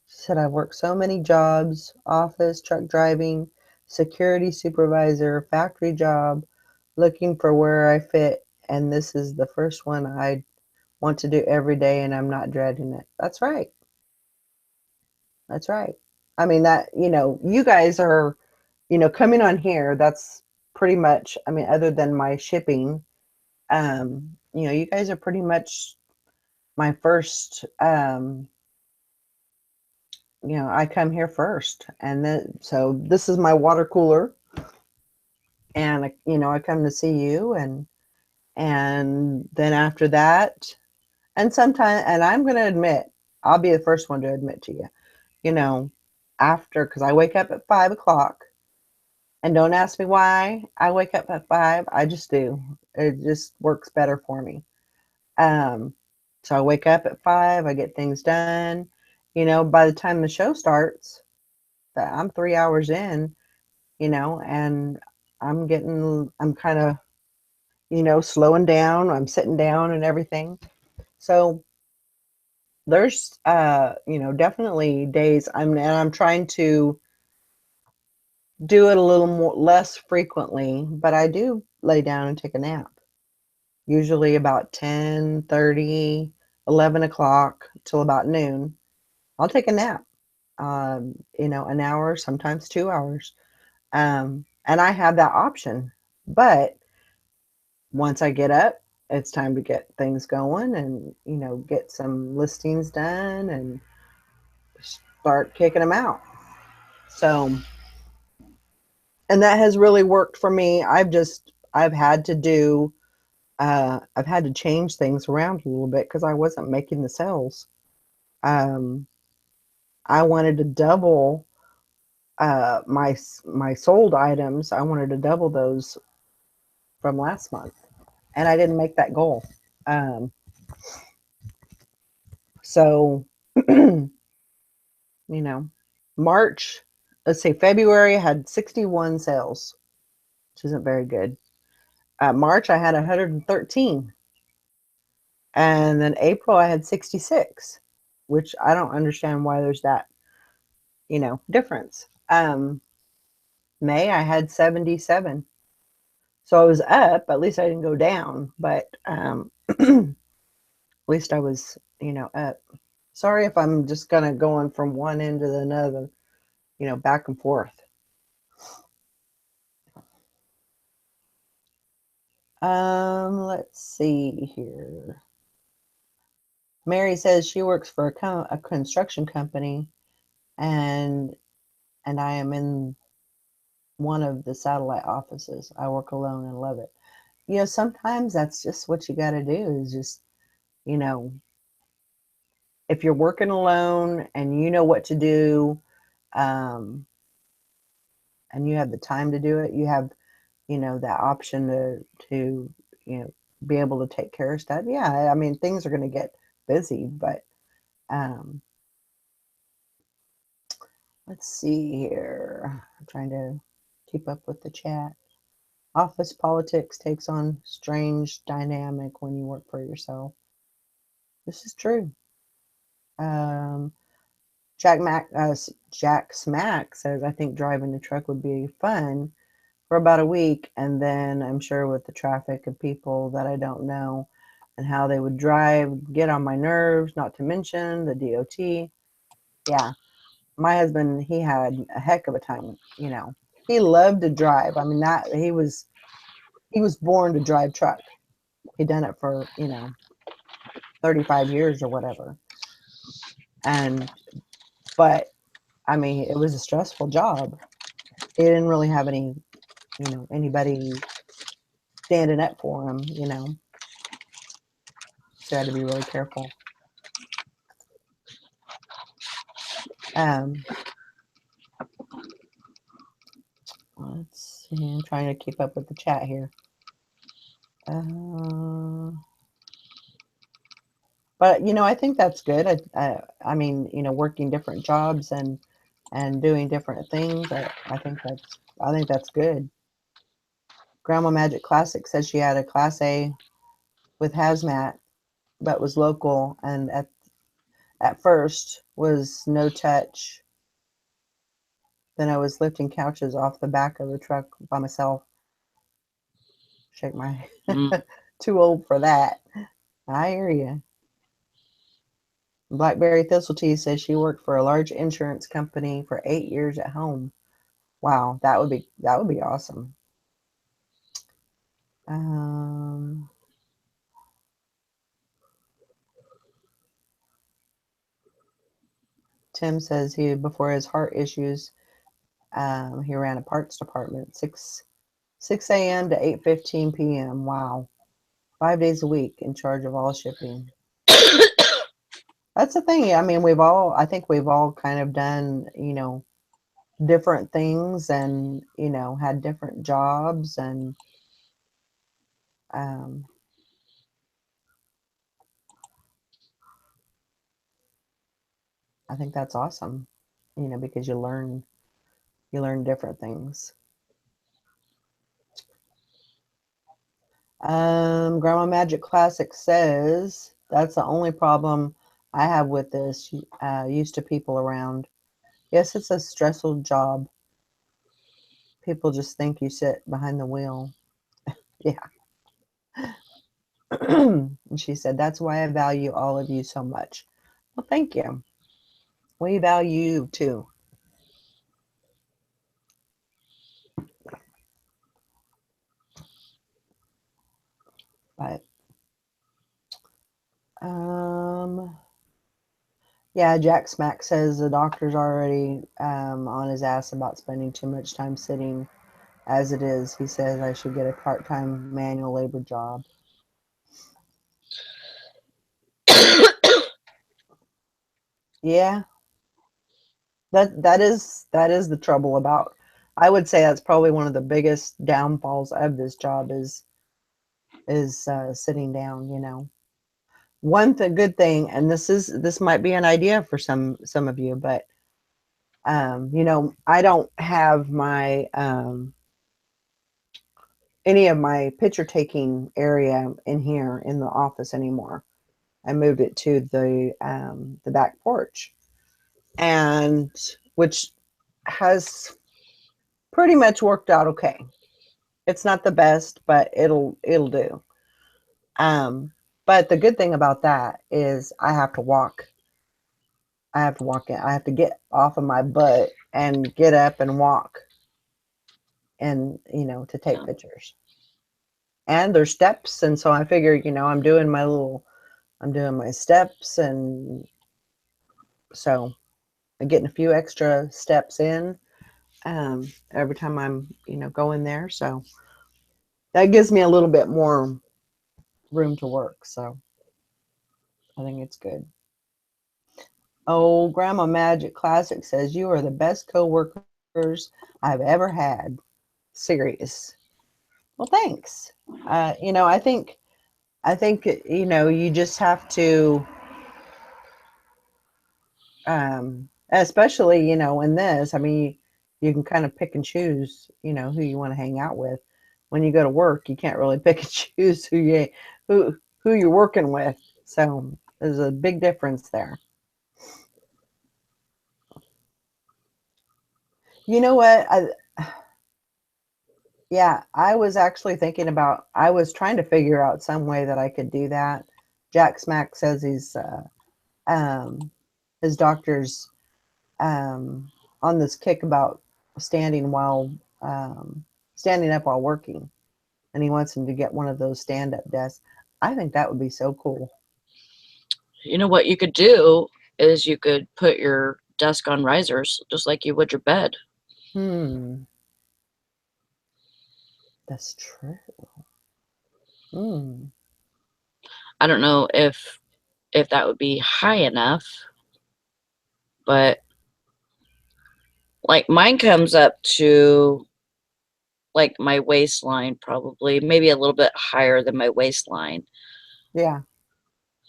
she said I worked so many jobs, office, truck driving, security supervisor, factory job, looking for where I fit, and this is the first one I want to do every day and I'm not dreading it. That's right. That's right. I mean that, you guys are, coming on here, that's pretty much, I mean, other than my shipping, you guys are pretty much my first I come here first, and then so this is my water cooler, and I come to see you, and then after that, and sometimes, and I'm going to admit, I'll be the first one to admit to you, you know after, because I wake up at 5 o'clock, and don't ask me why I wake up at 5. I just do. It just works better for me. um so I wake up at 5, I get things done. By the time the show starts, that I'm 3 hours in, and I'm kind of, slowing down. I'm sitting down and everything. So there's, definitely days I'm trying to do it a little more less frequently, but I do lay down and take a nap. Usually about 10:30, 11 o'clock till about noon. I'll take a nap. An hour, sometimes 2 hours. And I have that option. But once I get up, it's time to get things going and, get some listings done and start kicking them out. So, and that has really worked for me. I've had to change things around a little bit because I wasn't making the sales. Um, I wanted to double my sold items. I wanted to double those from last month, and I didn't make that goal. Um, so, you know, March, let's say February, I had 61 sales, which isn't very good. March, I had 113. And then April, I had 66, which I don't understand why there's that, difference. May, I had 77. So I was up. At least I didn't go down, but at least I was, up. Sorry if I'm just going to going from one end to another, back and forth. Let's see here. Mary says she works for a construction company, and I am in one of the satellite offices. I work alone and love it. Sometimes that's just what you got to do is just, you know, if you're working alone and you know what to do, um, and you have the time to do it, you have, that option to, you know, be able to take care of stuff. Yeah, I mean, things are going to get busy, but um, let's see here. I'm trying to keep up with the chat. Office politics takes on strange dynamic when you work for yourself. This is true. Um, Jack Smack says, I think driving the truck would be fun for about a week, and then I'm sure with the traffic of people that I don't know and how they would drive get on my nerves, not to mention the DOT. Yeah, my husband, he had a heck of a time, you know. He loved to drive. I mean, that he was born to drive truck. He done it for, 35 years or whatever. And but I mean, it was a stressful job. He didn't really have anybody standing up for him. So I had to be really careful. Um, let's see. I'm trying to keep up with the chat here. Uh, but I think that's good. I mean, working different jobs and doing different things. I think that's good. Grandma Magic Classic says she had a Class A with hazmat, but was local, and at first was no touch. Then I was lifting couches off the back of the truck by myself. Shake my Mm. too old for that. I hear you. Blackberry Thistletea says she worked for a large insurance company for 8 years at home. Wow, that would be awesome. Um, Tim says he before his heart issues, he ran a parts department, six a.m. to 8:15 p.m. Wow, 5 days a week in charge of all shipping. That's the thing. I mean, I think we've all kind of done, different things and, had different jobs. And um, I think that's awesome, because you learn different things. Grandma Magic Classic says that's the only problem I have with this. Used to people around. Yes, it's a stressful job. People just think you sit behind the wheel. Yeah. And she said, that's why I value all of you so much. Well, thank you. We value you too. But um yeah, Jack Smack says the doctor's already on his ass about spending too much time sitting as it is. He says I should get a part-time manual labor job. Yeah, that is the trouble about. I would say that's probably one of the biggest downfalls of this job is sitting down. Good thing, and this might be an idea for some of you, but I don't have my any of my picture taking area in here in the office anymore. I moved it to the back porch, and which has pretty much worked out okay. It's not the best, but it'll do. Um, but the good thing about that is I have to walk. I have to walk in. I have to get off of my butt and get up and walk, and to take pictures. And there's steps, and so I figure I'm doing my steps, and so I'm getting a few extra steps in every time I'm going there. So that gives me a little bit more room to work. So I think it's good. Oh, Grandma Magic Classic says you are the best coworkers I've ever had. Serious. Well, thanks. I think you just have to, especially in this. I mean, you can kind of pick and choose, who you want to hang out with. When you go to work, you can't really pick and choose who you're working with. So there's a big difference there. You know what? Yeah, I was actually thinking about. I was trying to figure out some way that I could do that. Jack Smack says um, his doctor's um, on this kick about standing while um, standing up while working, and he wants him to get one of those stand-up desks. I think that would be so cool. You know what you could do is you could put your desk on risers just like you would your bed. Hmm, that's true. Hmm. I don't know if that would be high enough, but like mine comes up to like my waistline, probably maybe a little bit higher than my waistline. Yeah.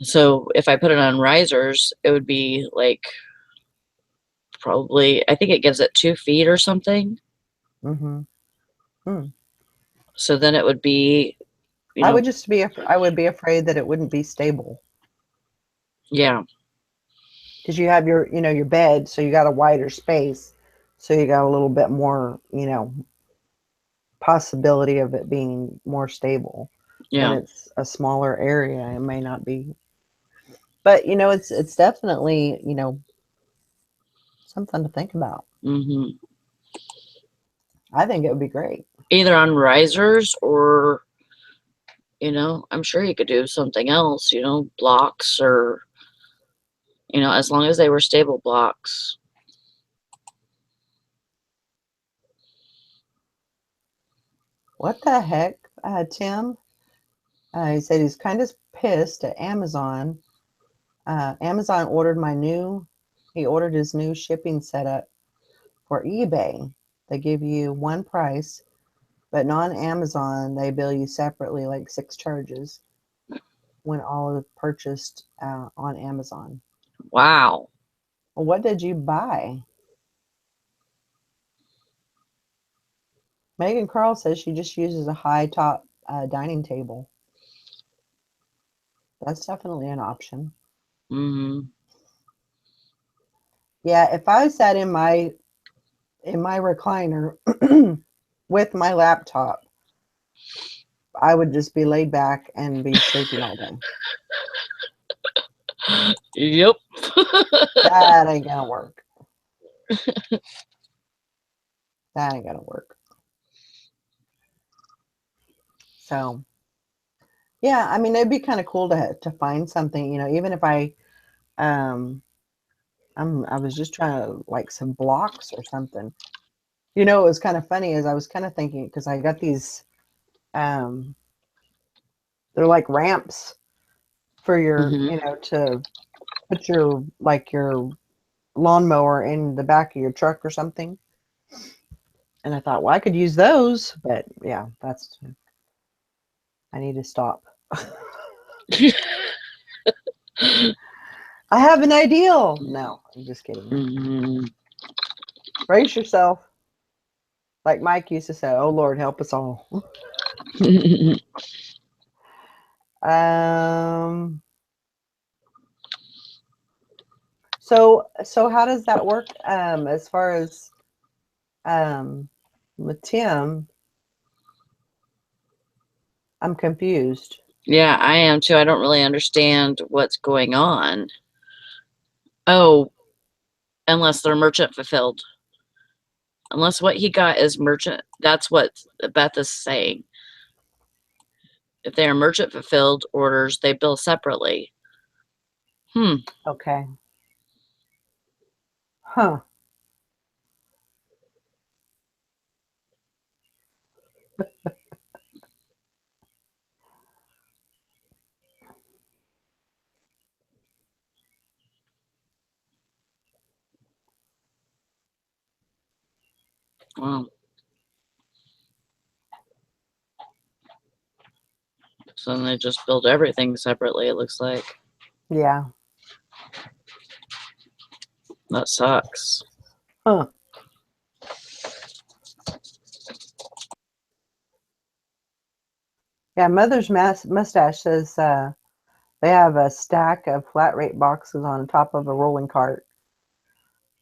So if I put it on risers, it would be like probably, I think it gives it 2 feet or something. Mm-hmm. Hmm. So then it would be, you I know, would just be. I would be afraid that it wouldn't be stable yeah, because you have your, your bed, so you got a wider space, so you got a little bit more, possibility of it being more stable. When yeah. it's a smaller area, it may not be. But it's definitely something to think about. hmm I think it would be great. Either on risers or, I'm sure you could do something else, blocks or, as long as they were stable blocks. What the heck, Tim? He said he's kind of pissed at Amazon. Amazon ordered my new. He ordered his new shipping setup for eBay. They give you one price, but non Amazon, they bill you separately, like six charges when all is purchased on Amazon. Wow. Well, what did you buy? Megan Carl says she just uses a high top dining table. That's definitely an option. hmm Yeah, if I sat in my recliner with my laptop, I would just be laid back and be sleeping all day. Yep. That ain't gonna work. That ain't gonna work. So yeah, I mean it'd be kind of cool to find something, even if um I was just trying to like some blocks or something. It was kind of funny as I was kind of thinking because I got these um they're like ramps for your, hmm to put your lawnmower in the back of your truck or something. And I thought, well, I could use those, but yeah, I need to stop. I have an ideal. No, I'm just kidding. hmm Brace yourself. Like Mike used to say, oh Lord, help us all. Um, so how does that work? As far as um with Tim, I'm confused. Yeah, I am too. I don't really understand what's going on. Oh, unless they're merchant fulfilled. Unless what he got is merchant. That's what Beth is saying. If they are merchant fulfilled orders, they bill separately. Hmm. Okay. Huh. Well, so then they just build everything separately, it looks like. Yeah. That sucks. Huh. Yeah, Mother's Mustache says they have a stack of flat rate boxes on top of a rolling cart,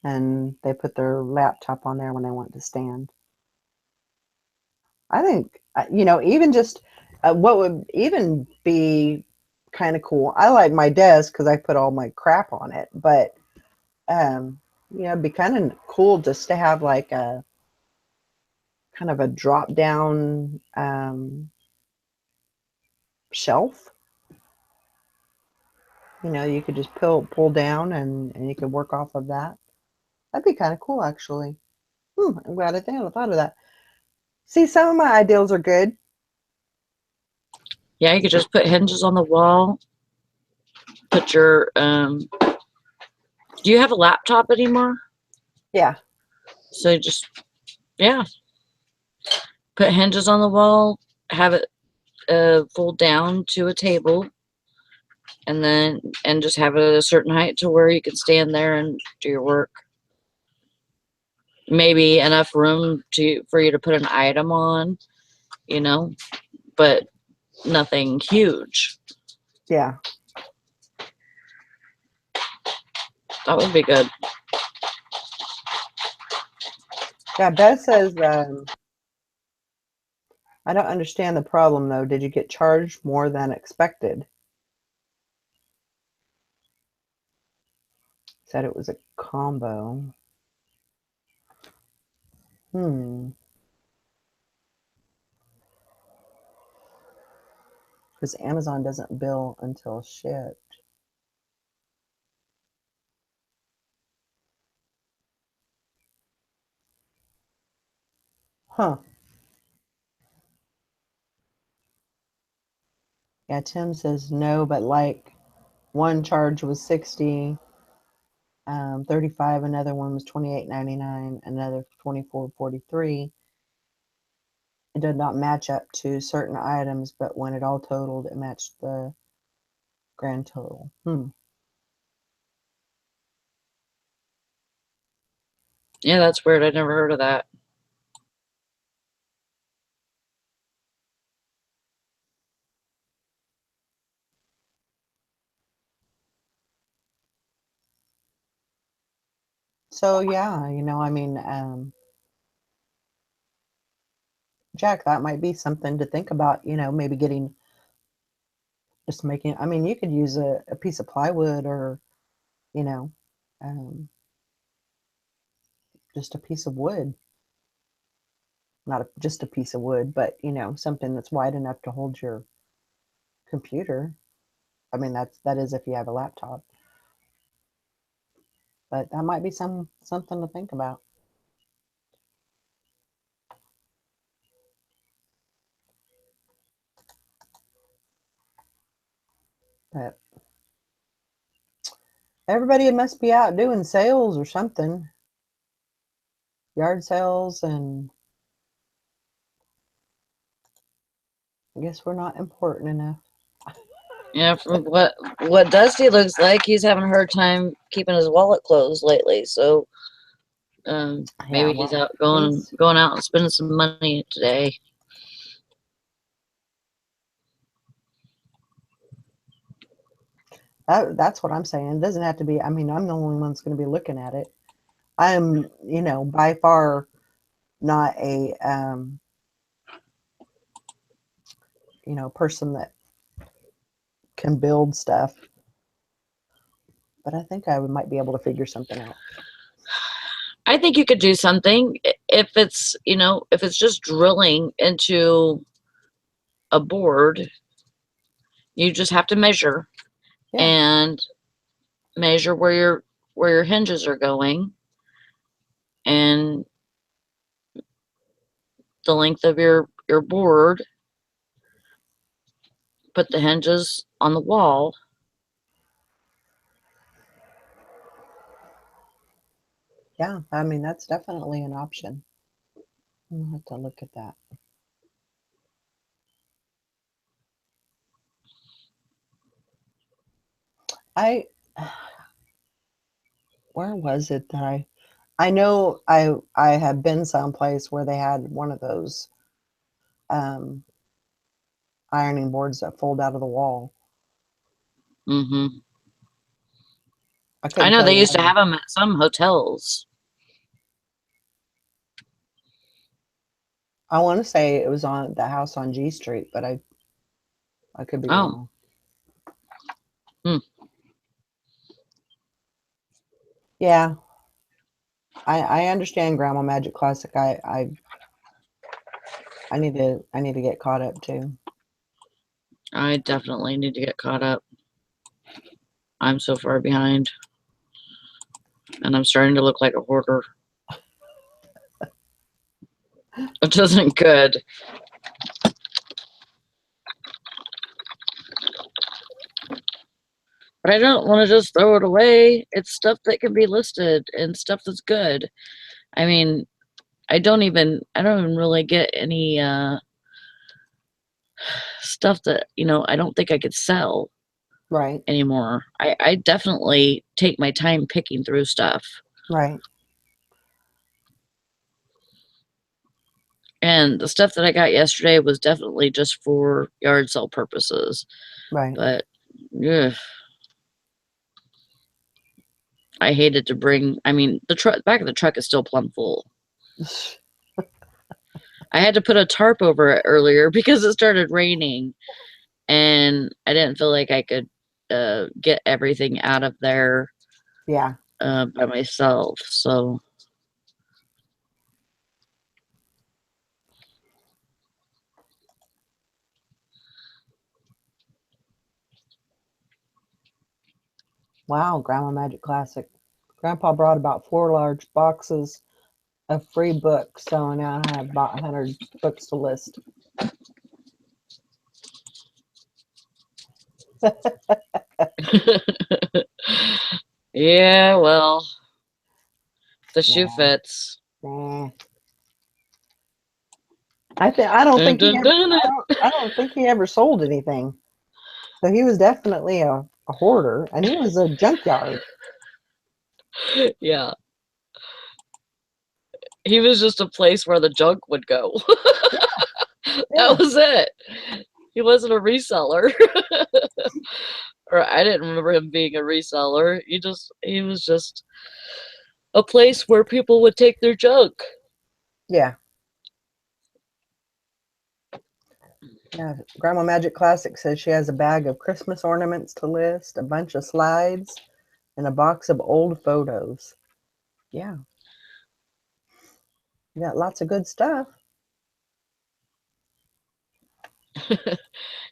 and they put their laptop on there when they want to stand. I think, even just what would even be kind of cool. I like my desk because I put all my crap on it, but um, it'd be kind of cool just to have like a kind of a drop down shelf. You could just pull down and you could work off of that. That'd be kind of cool, actually. I'm glad I thought of that. See, some of my ideals are good. Yeah, you could just put hinges on the wall. Put your Do you have a laptop anymore? Yeah, So just yeah, put hinges on the wall. Have it fold down to a table, and just have it at a certain height to where you can stand there and do your work. Maybe enough room for you to put an item on, you know, but nothing huge. yeah, That would be good. yeah. Beth says, I don't understand the problem though. Did you get charged more than expected? Said it was a combo. Hmm. Because Amazon doesn't bill until shipped. Huh. Yeah, Tim says no, but like one charge was 60, 35, another one was 28.99, another 24.43. It did not match up to certain items, but when it all totaled, it matched the grand total. Yeah, that's weird. I never heard of that. So yeah, I mean, Jack, that might be something to think about. Maybe just making. I mean, you could use a piece of plywood or you know, um, just a piece of wood. Not just a piece of wood, but something that's wide enough to hold your computer. I mean, that is if you have a laptop, but that might be something to think about. But everybody must be out doing sales or something, yard sales, and I guess we're not important enough. Yeah, from what Dusty looks like, he's having a hard time keeping his wallet closed lately. So Yeah, maybe he's well, out going out and spending some money today. that's what I'm saying. It doesn't have to be. I mean, I'm the only one that's going to be looking at it. I'm, by far not a, person that can build stuff, but I think I might be able to figure something out. I think you could do something if it's just drilling into a board. You just have to measure Yeah, and measure where your hinges are going and the length of your board. Put the hinges on the wall. yeah. I mean, that's definitely an option. We'll have to look at that. I Where was it that I know I have been someplace where they had one of those um, ironing boards that fold out of the wall. Hmm. I I couldn't know tell they you used how to to. have them at some hotels. I want to say it was on the house on G Street, but I could be Oh, wrong. hmm. Yeah, I understand Grandma Magic Classic. I need to get caught up too. I definitely need to get caught up. I'm so far behind, and I'm starting to look like a hoarder, which isn't good. But I don't want to just throw it away. It's stuff that can be listed and stuff that's good. I mean, I don't even really get any stuff that, I don't think I could sell Right, anymore. I definitely take my time picking through stuff. right, And the stuff that I got yesterday was definitely just for yard sale purposes. right. But ugh, I hated to bring, I mean, the back of the truck is still plumb full. I had to put a tarp over it earlier because it started raining and I didn't feel like I could get everything out of there Yeah. by myself. So, Wow, Grandma Magic Classic. Grandpa brought about 4 large boxes of free books, so now I have about 100 books to list. yeah, well, the shoe Yeah. fits. Nah. I don't Dun, think he dun, ever dun. I don't think he ever sold anything. So he was definitely a hoarder, and he was a junkyard. Yeah, he was just a place where the junk would go. Yeah, That yeah, was it. He wasn't a reseller. Or I didn't remember him being a reseller. He was just a place where people would take their junk. yeah, yeah. Grandma Magic Classic says she has a bag of Christmas ornaments to list, a bunch of slides, and a box of old photos. Yeah, you got lots of good stuff.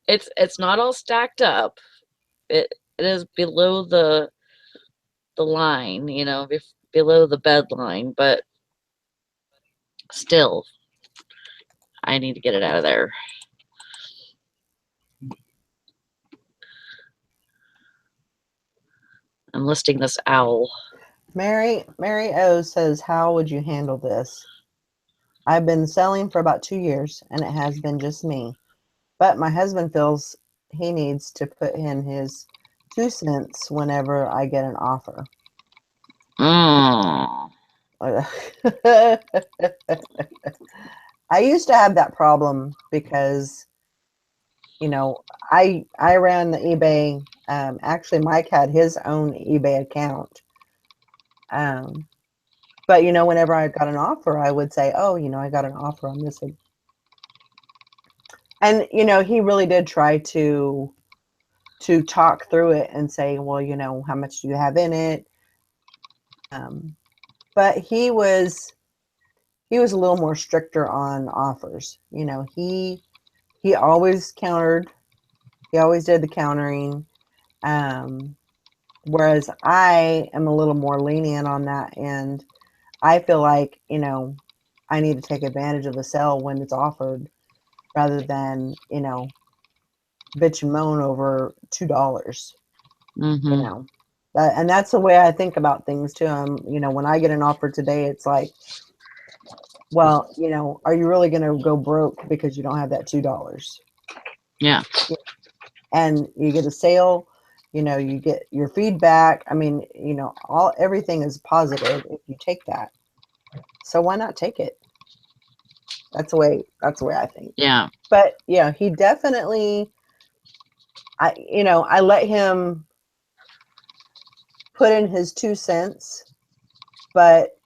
It's not all stacked up. It is below the line, below the bed line, but still, I need to get it out of there. I'm listing this owl. Mary O says, "How would you handle this? I've been selling for about 2 years, and it has been just me. But my husband feels he needs to put in his 2 cents whenever I get an offer." Mm. I used to have that problem because I ran the eBay. Actually, Mike had his own eBay account. Um, but whenever I got an offer, I would say, "Oh, I got an offer on this," and he really did try to talk through it and say, "Well, how much do you have in it?" But he was a little more stricter on offers. He always countered. He always did the countering. Um, Whereas I am a little more lenient on that, and I feel like I need to take advantage of the sale when it's offered, rather than bitch and moan over $2. You Mm-hmm. know, and that's the way I think about things too. When I get an offer today, it's like, well, are you really going to go broke because you don't have that $2? Yeah. And you get a sale, you get your feedback. I mean, everything is positive if you take that. So why not take it? That's the way I think. Yeah. But yeah, he definitely, I let him put in his 2 cents, but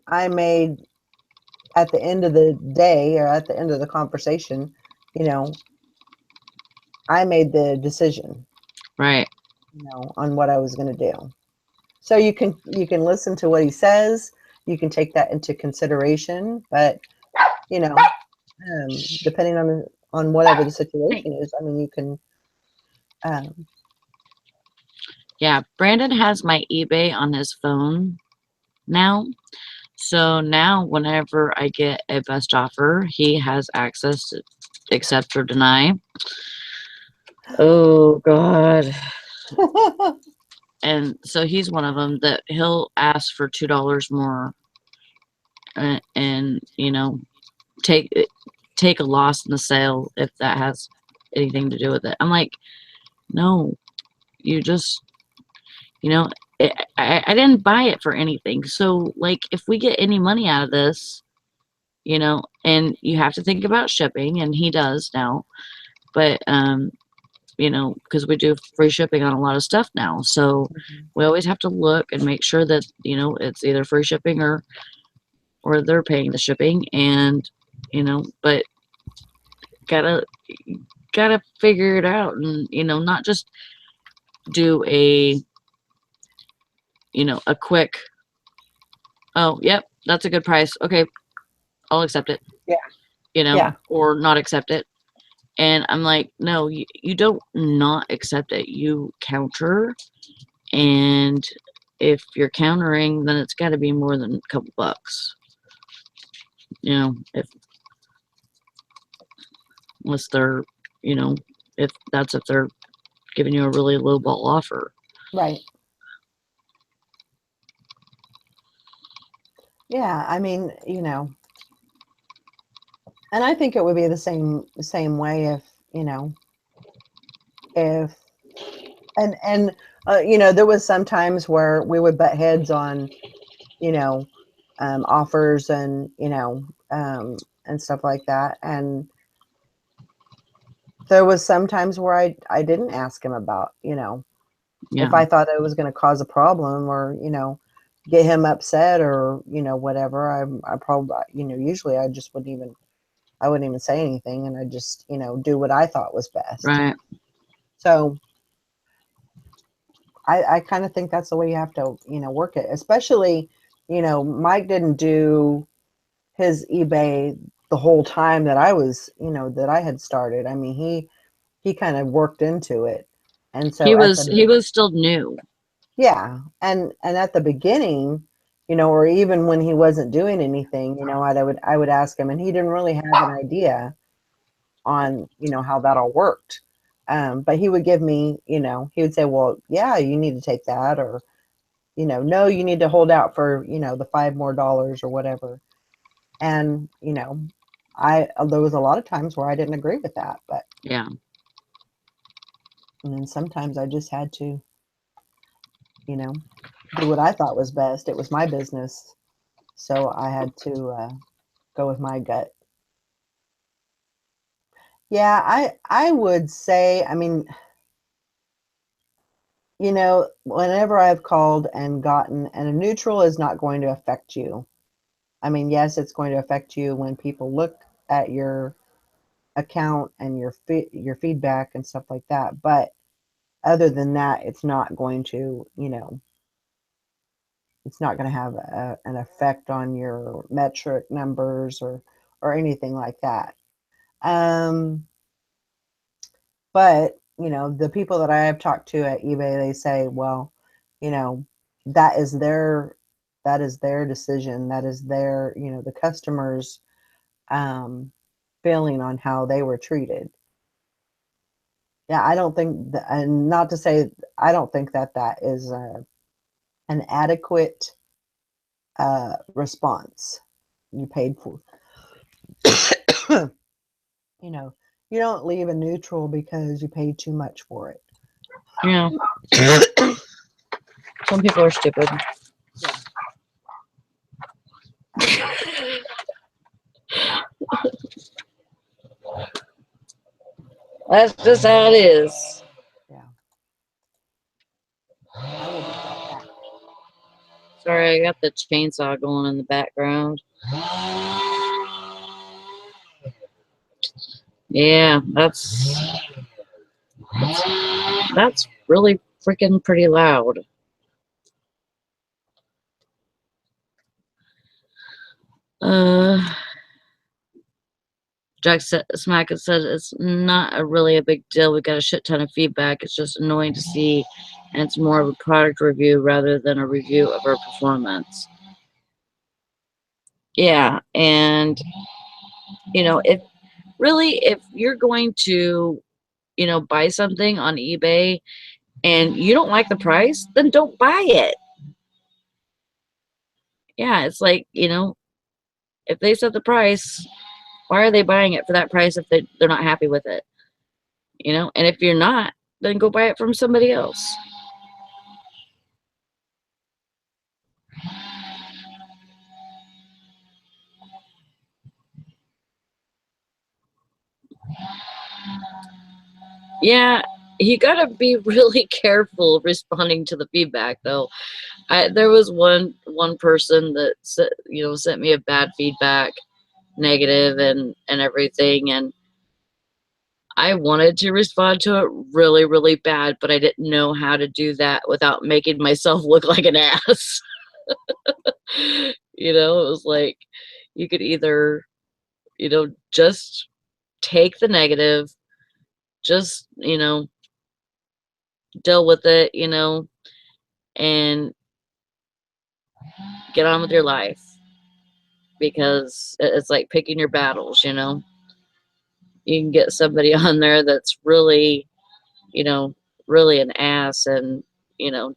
I made at the end of the day or at the end of the conversation, you know, I made the decision, Right. on what I was going to do. So you can listen to what he says, you can take that into consideration, but you know, depending on whatever the Hey. situation is, I mean, you can. Um, Yeah, Brandon has my eBay on his phone now. So now whenever I get a best offer, he has access to accept or deny. Oh God. And so he's one of them that he'll ask for $2 more, and take take a loss in the sale if that has anything to do with it. I'm like, no, you just you know I didn't buy it for anything. So like if we get any money out of this, and you have to think about shipping, and he does now, but because we do free shipping on a lot of stuff now, so Mhm. we always have to look and make sure that it's either free shipping or they're paying the shipping, and but gotta gotta figure it out, and not just do a quick, oh yep, that's a good price, okay, I'll accept it, Yeah, yeah, or not accept it. And I'm like, no, you don't not accept it, you counter. And if you're countering, then it's got to be more than a couple bucks, if unless they're you know if they're giving you a really low ball offer. right. Yeah, I mean, and I think it would be the same way if and there was some times where we would butt heads on, you know, offers and stuff like that. And there was some times where I didn't ask him about, if Yeah. I thought it was going to cause a problem or, get him upset or, whatever. I probably, usually I wouldn't even say anything, and I just, do what I thought was best. Right. So I kind of think that's the way you have to, work it, especially, Mike didn't do his eBay the whole time that I was, that I had started. I mean, he kind of worked into it. And he so was he was still new. yeah, and at the beginning, or even when he wasn't doing anything, I would ask him, and he didn't really have an idea on, how that all worked. But he would give me, he would say, well, yeah, you need to take that, or, no, you need to hold out for, the $5 more or whatever. And, there was a lot of times where I didn't agree with that, but, Yeah. and then sometimes I just had to, you know, do what I thought was best. It was my business. So I had to go with my gut. Yeah, I would say, I mean, whenever I've called and gotten, and a neutral is not going to affect you. I mean, yes, it's going to affect you when people look at your account and your feedback and stuff like that. But other than that, it's not going to, it's not going to have an effect on your metric numbers or anything like that. Um, but the people that I have talked to at eBay, they say, well, you know, that is their that is their decision. That is their, the customers' um, feeling on how they were treated. Yeah, I don't think, and not to say, I don't think that is an adequate response. You paid for, you know, you don't leave a neutral because you paid too much for it. Yeah. Some people are stupid. Yeah, absolutely. That's just how it is. Yeah, I will be right back. Sorry, I got the chainsaw going in the background. Yeah, that's really freaking pretty loud. Jack Smack said it's not really a big deal. We got a shit ton of feedback. It's just annoying to see, and it's more of a product review rather than a review of our performance. Yeah, and if you're going to, buy something on eBay and you don't like the price, then don't buy it. Yeah, it's like, if they set the price, why are they buying it for that price if they're not happy with it? And if you're not, then go buy it from somebody else. Yeah, you gotta be really careful responding to the feedback, though. There was one person that sent me a bad feedback, negative and everything, and I wanted to respond to it really, really bad, but I didn't know how to do that without making myself look like an ass. It was like you could either, just take the negative, just, deal with it, and get on with your life, because it's like picking your battles. You can get somebody on there that's really, really an ass, and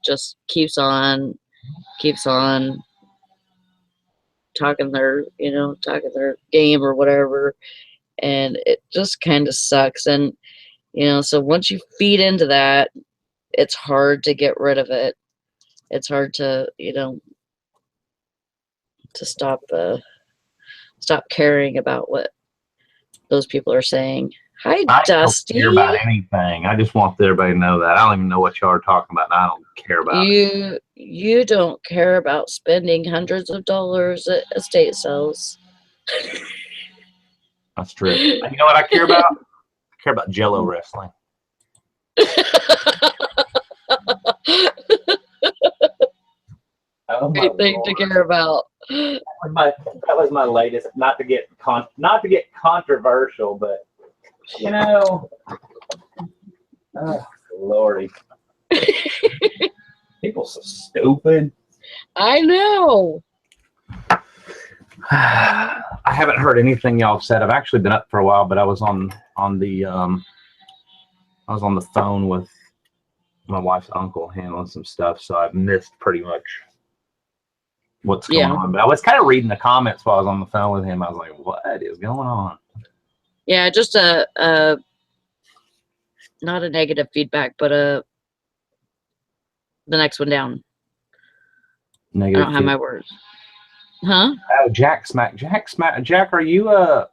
just keeps on talking their game or whatever, and it just kind of sucks. And so once you feed into that, it's hard to get rid of it. It's hard to to stop caring about what those people are saying. Hi, I don't care Dusty. about anything. I just want everybody to know that. I don't even know what y'all are talking about. And I don't care about it. You don't care about spending hundreds of dollars at estate sales. That's true. You know what I care about? I care about Jello wrestling. Great thing to care about. That was my latest. Not to get controversial, but oh, Lordy, people so stupid. I know. I haven't heard anything y'all have said. I've actually been up for a while, but I was on the phone with my wife's uncle handling some stuff, so I've missed pretty much what's going on. But I was kind of reading the comments while I was on the phone with him. I was like, what is going on? Yeah, just a not a negative feedback, but the next one down. Negative. I don't have my words. Huh? Oh, Jack, are you I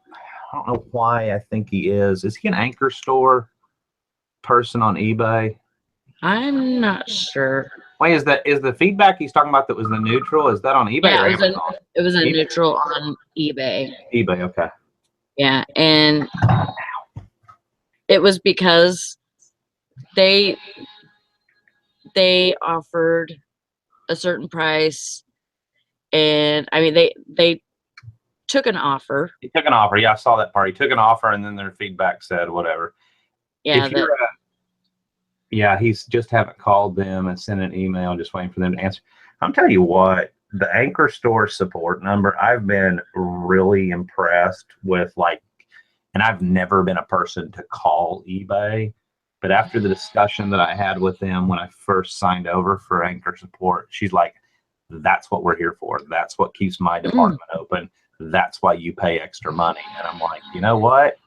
don't know why I think he is. Is he an anchor store person on eBay? I'm not sure. Wait, is the feedback he's talking about that was the neutral? Is that on eBay or Amazon? It was a neutral on eBay. eBay, okay. Yeah, and it was because they offered a certain price, and I mean they took an offer. He took an offer. Yeah, I saw that part. He took an offer, and then their feedback said whatever. Yeah, yeah, he's just haven't called them and sent an email, just waiting for them to answer. I'm telling you what, the anchor store support number, I've been really impressed with, and I've never been a person to call eBay, but after the discussion that I had with them when I first signed over for anchor support, she's like, that's what we're here for. That's what keeps my department open. That's why you pay extra money. And I'm like, you know what?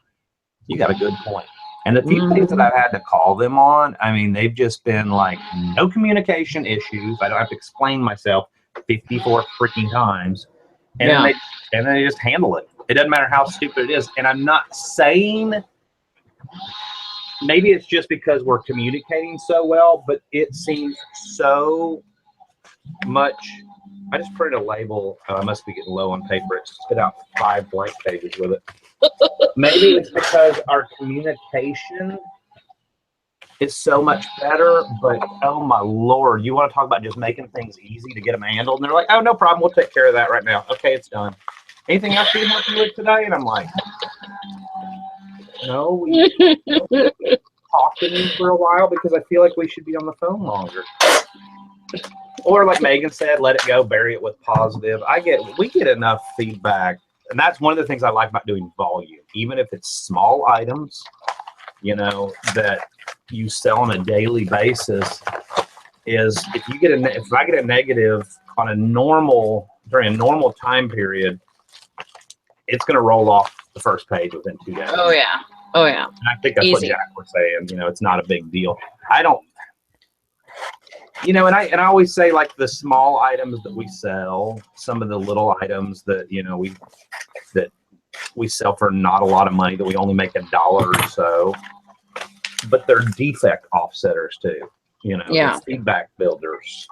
You got a good point. And the few things that I've had to call them on, I mean, they've just been like, no communication issues. I don't have to explain myself 54 freaking times. And then they just handle it. It doesn't matter how stupid it is. And I'm not saying, maybe it's just because we're communicating so well, but it seems so much, I just printed a label. I must be getting low on paper. It spit out 5 blank pages with it. Maybe it's because our communication is so much better, but oh my Lord, you want to talk about just making things easy to get them handled? And they're like, oh, no problem. We'll take care of that right now. Okay, it's done. Anything else we can help you with today? And I'm like, no, we talk to me for a while because I feel like we should be on the phone longer. Or like Megan said, let it go, bury it with positive. We get enough feedback. And that's one of the things I like about doing volume, even if it's small items, you know, that you sell on a daily basis, is if I get a negative on during a normal time period, it's going to roll off the first page within 2 days. Oh yeah. Oh yeah. And I think that's Easy. what Jack was saying. You know, it's not a big deal. I don't, you know, and I always say, like, the small items that we sell, some of the little items that, you know, we sell for not a lot of money, that we only make $1 or so, but they're defect offsetters too. You know, Yeah. they're feedback builders.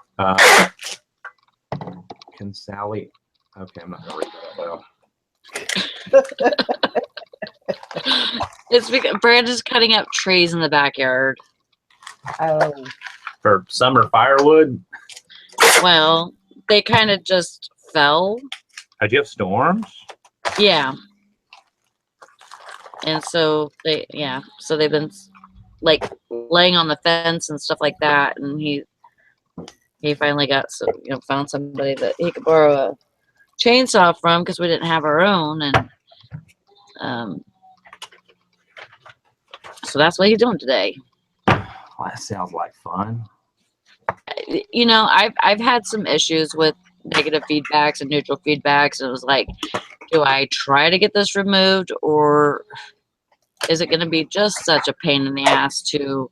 Can Sally? Okay, I'm not gonna read that out loud. It's because Brandon's cutting up trees in the backyard. Oh, For summer firewood. Well, they kind of just fell. Did you have storms? Yeah. And so they've been like laying on the fence and stuff like that. And he finally found somebody that he could borrow a chainsaw from, because we didn't have our own. And so that's what he's doing today. Well, that sounds like fun. You know, I've had some issues with negative feedbacks and neutral feedbacks. And it was like, do I try to get this removed, or is it going to be just such a pain in the ass to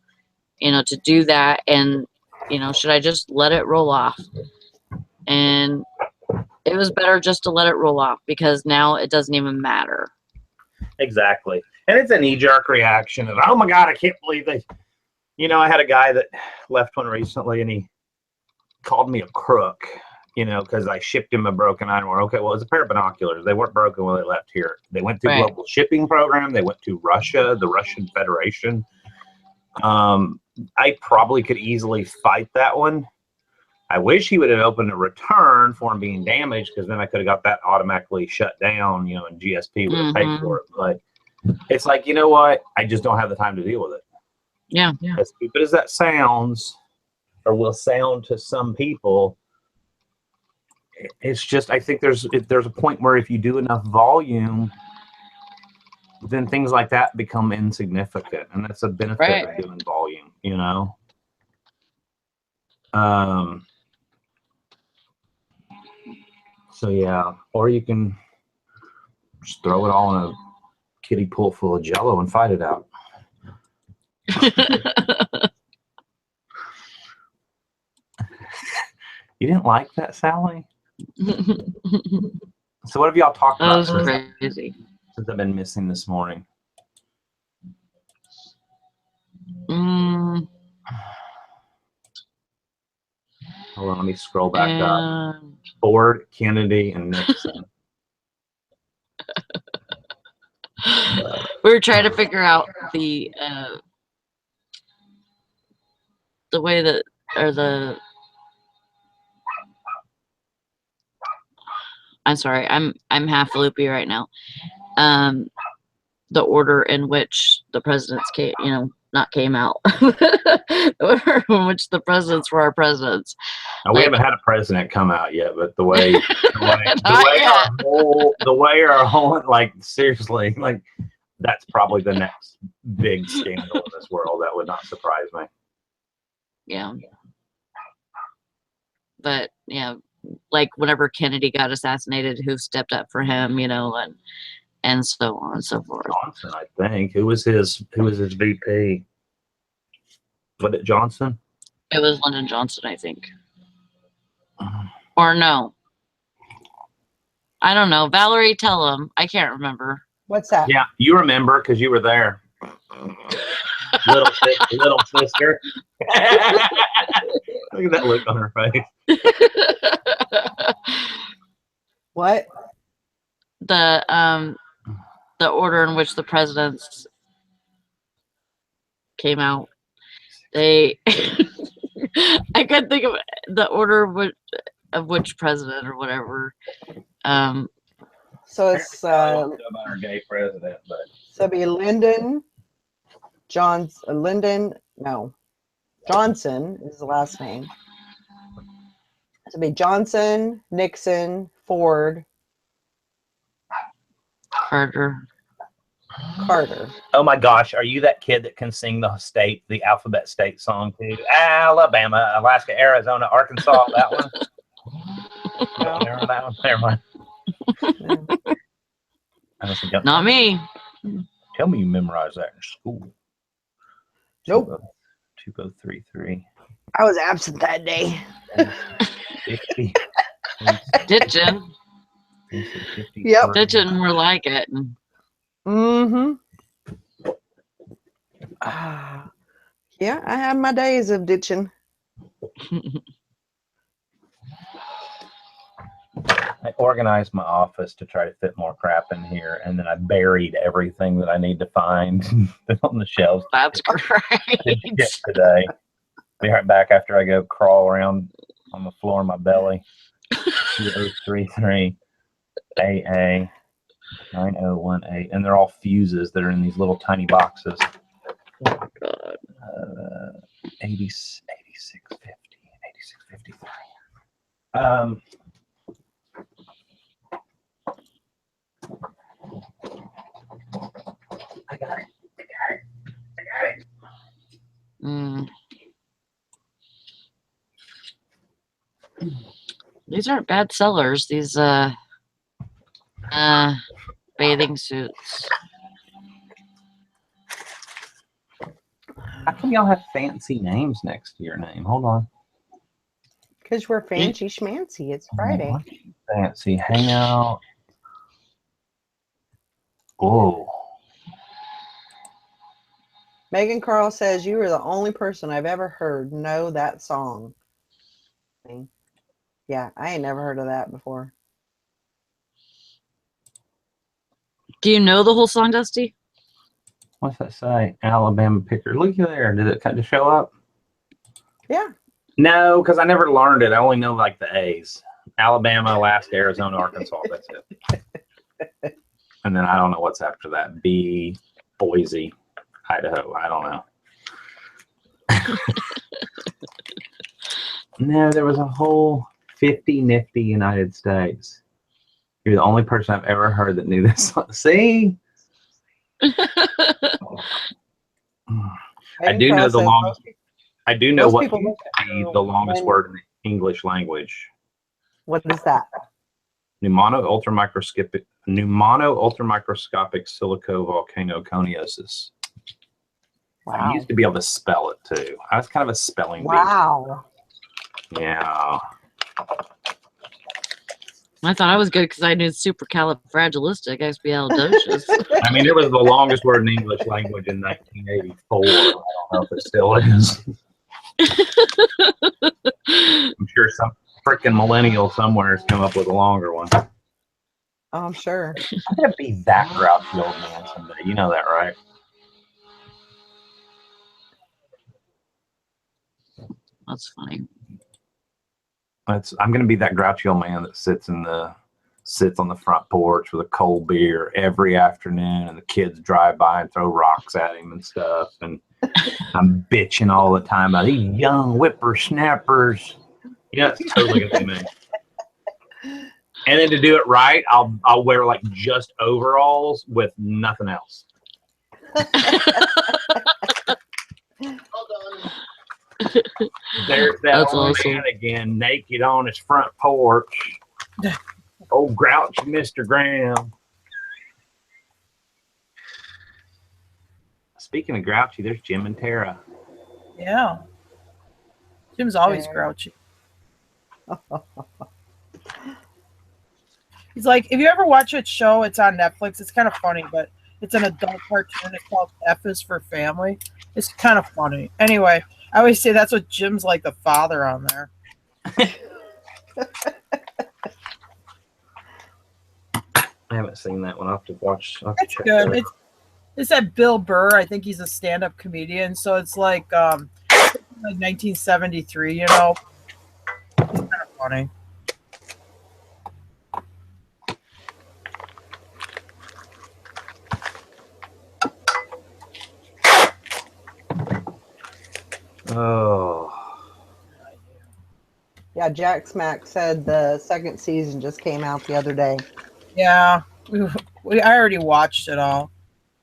do that? And, should I just let it roll off? And it was better just to let it roll off, because now it doesn't even matter. Exactly. And it's a knee-jerk reaction of, oh my God, I can't believe they, I had a guy that left one recently, and he called me a crook, because I shipped him a broken item. Okay, well, it was a pair of binoculars. They weren't broken when they left here. They went through global shipping program. They went to Russia, the Russian Federation. I probably could easily fight that one. I wish he would have opened a return for him being damaged, because then I could have got that automatically shut down, and GSP would have paid for it. But it's like, you know what? I just don't have the time to deal with it. Yeah. As stupid as that sounds, or will sound to some people, it's just, I think there's a point where if you do enough volume, then things like that become insignificant, and that's a benefit of doing volume, So yeah, or you can just throw it all in a kiddie pool full of Jello and fight it out. You didn't like that, Sally? So what have y'all talked about crazy. since I've been missing this morning? Hold on, let me scroll back up. Ford, Kennedy, and Nixon. We were trying to figure out the way that, or the, I'm sorry, I'm half loopy right now. The order in which the presidents came out. The order in which the presidents were our presidents. Now, we haven't had a president come out yet, but the way our whole, like, seriously, like, that's probably the next big scandal in this world. That would not surprise me. Yeah. But yeah, like whenever Kennedy got assassinated, who stepped up for him, and so on and so forth. Johnson, I think. Who was his VP? Was it Johnson? It was Lyndon Johnson, I think. Or no. I don't know. Valerie, tell him. I can't remember. What's that? Yeah, you remember because you were there. Little sister. Look at that look on her face. What? The order in which the presidents came out. They I couldn't think of the order of which president or whatever. So it's about our gay president, but so it'd be Lyndon Johnson is the last name. So it'd be Johnson, Nixon, Ford, Carter. oh my gosh, are you that kid that can sing the alphabet state song too? Alabama, Alaska, Arizona, Arkansas, that one? No. Never mind. No. Not me. Tell me you memorized that in school. Nope. 2033. I was absent that day. 50. Ditching. Yep. Ditching more like it. Mm-hmm. Yeah, I had my days of ditching. I organized my office to try to fit more crap in here, and then I buried everything that I need to find on the shelves. That's great. Today. Be right back after I go crawl around on the floor of my belly. 2033 AA 9018, and they're all fuses that are in these little tiny boxes. Oh God. 8650, 8653. I got it. These aren't bad sellers. These bathing suits. How come y'all have fancy names next to your name? Hold on. Because we're fancy schmancy. It's Friday. Fancy hangout. Whoa. Megan Carl says you are the only person I've ever heard know that song. Yeah, I ain't never heard of that before. Do you know the whole song, Dusty? What's that say? Alabama picker. Look there. Did it kind of show up? Yeah. No, because I never learned it. I only know like the A's. Alabama, Alaska, Arizona, Arkansas. That's it. And then I don't know what's after that. B, Boise, Idaho. I don't know. No, there was a whole 50 nifty United States. You're the only person I've ever heard that knew this song. See? I do know the longest. I do know what used to be the longest word in the English language. What is that? Pneumano-ultramicroscopic silicovolcanoconiosis. Wow. I used to be able to spell it too. I was kind of a spelling bee. Wow. Yeah. I thought I was good because I knew supercalifragilisticexpialidocious. I mean, it was the longest word in the English language in 1984. I don't know if it still is. I'm sure some freaking millennial somewhere has come up with a longer one. Oh, I'm sure. I'm going to be that grouchy old man someday. You know that, right? That's funny. I'm going to be that grouchy old man that sits on the front porch with a cold beer every afternoon, and the kids drive by and throw rocks at him and stuff. And I'm bitching all the time about these young whippersnappers. You know, it's totally going to be me. And then to do it right, I'll wear like just overalls with nothing else. There's that old man again, naked on his front porch. Old grouchy Mr. Graham. Speaking of grouchy, there's Jim and Tara. Yeah. Jim's always grouchy. He's like, if you ever watch a show, it's on Netflix. It's kind of funny, but it's an adult cartoon. It's called F is for Family. It's kind of funny. Anyway, I always say that's what Jim's like, the father on there. I haven't seen that one. I'll have to watch. I'll have to It's check good. that out. It's that Bill Burr. I think he's a stand-up comedian. So it's like 1973. You know, it's kind of funny. Oh. Yeah, Jack Smack said the second season just came out the other day. Yeah, I already watched it all.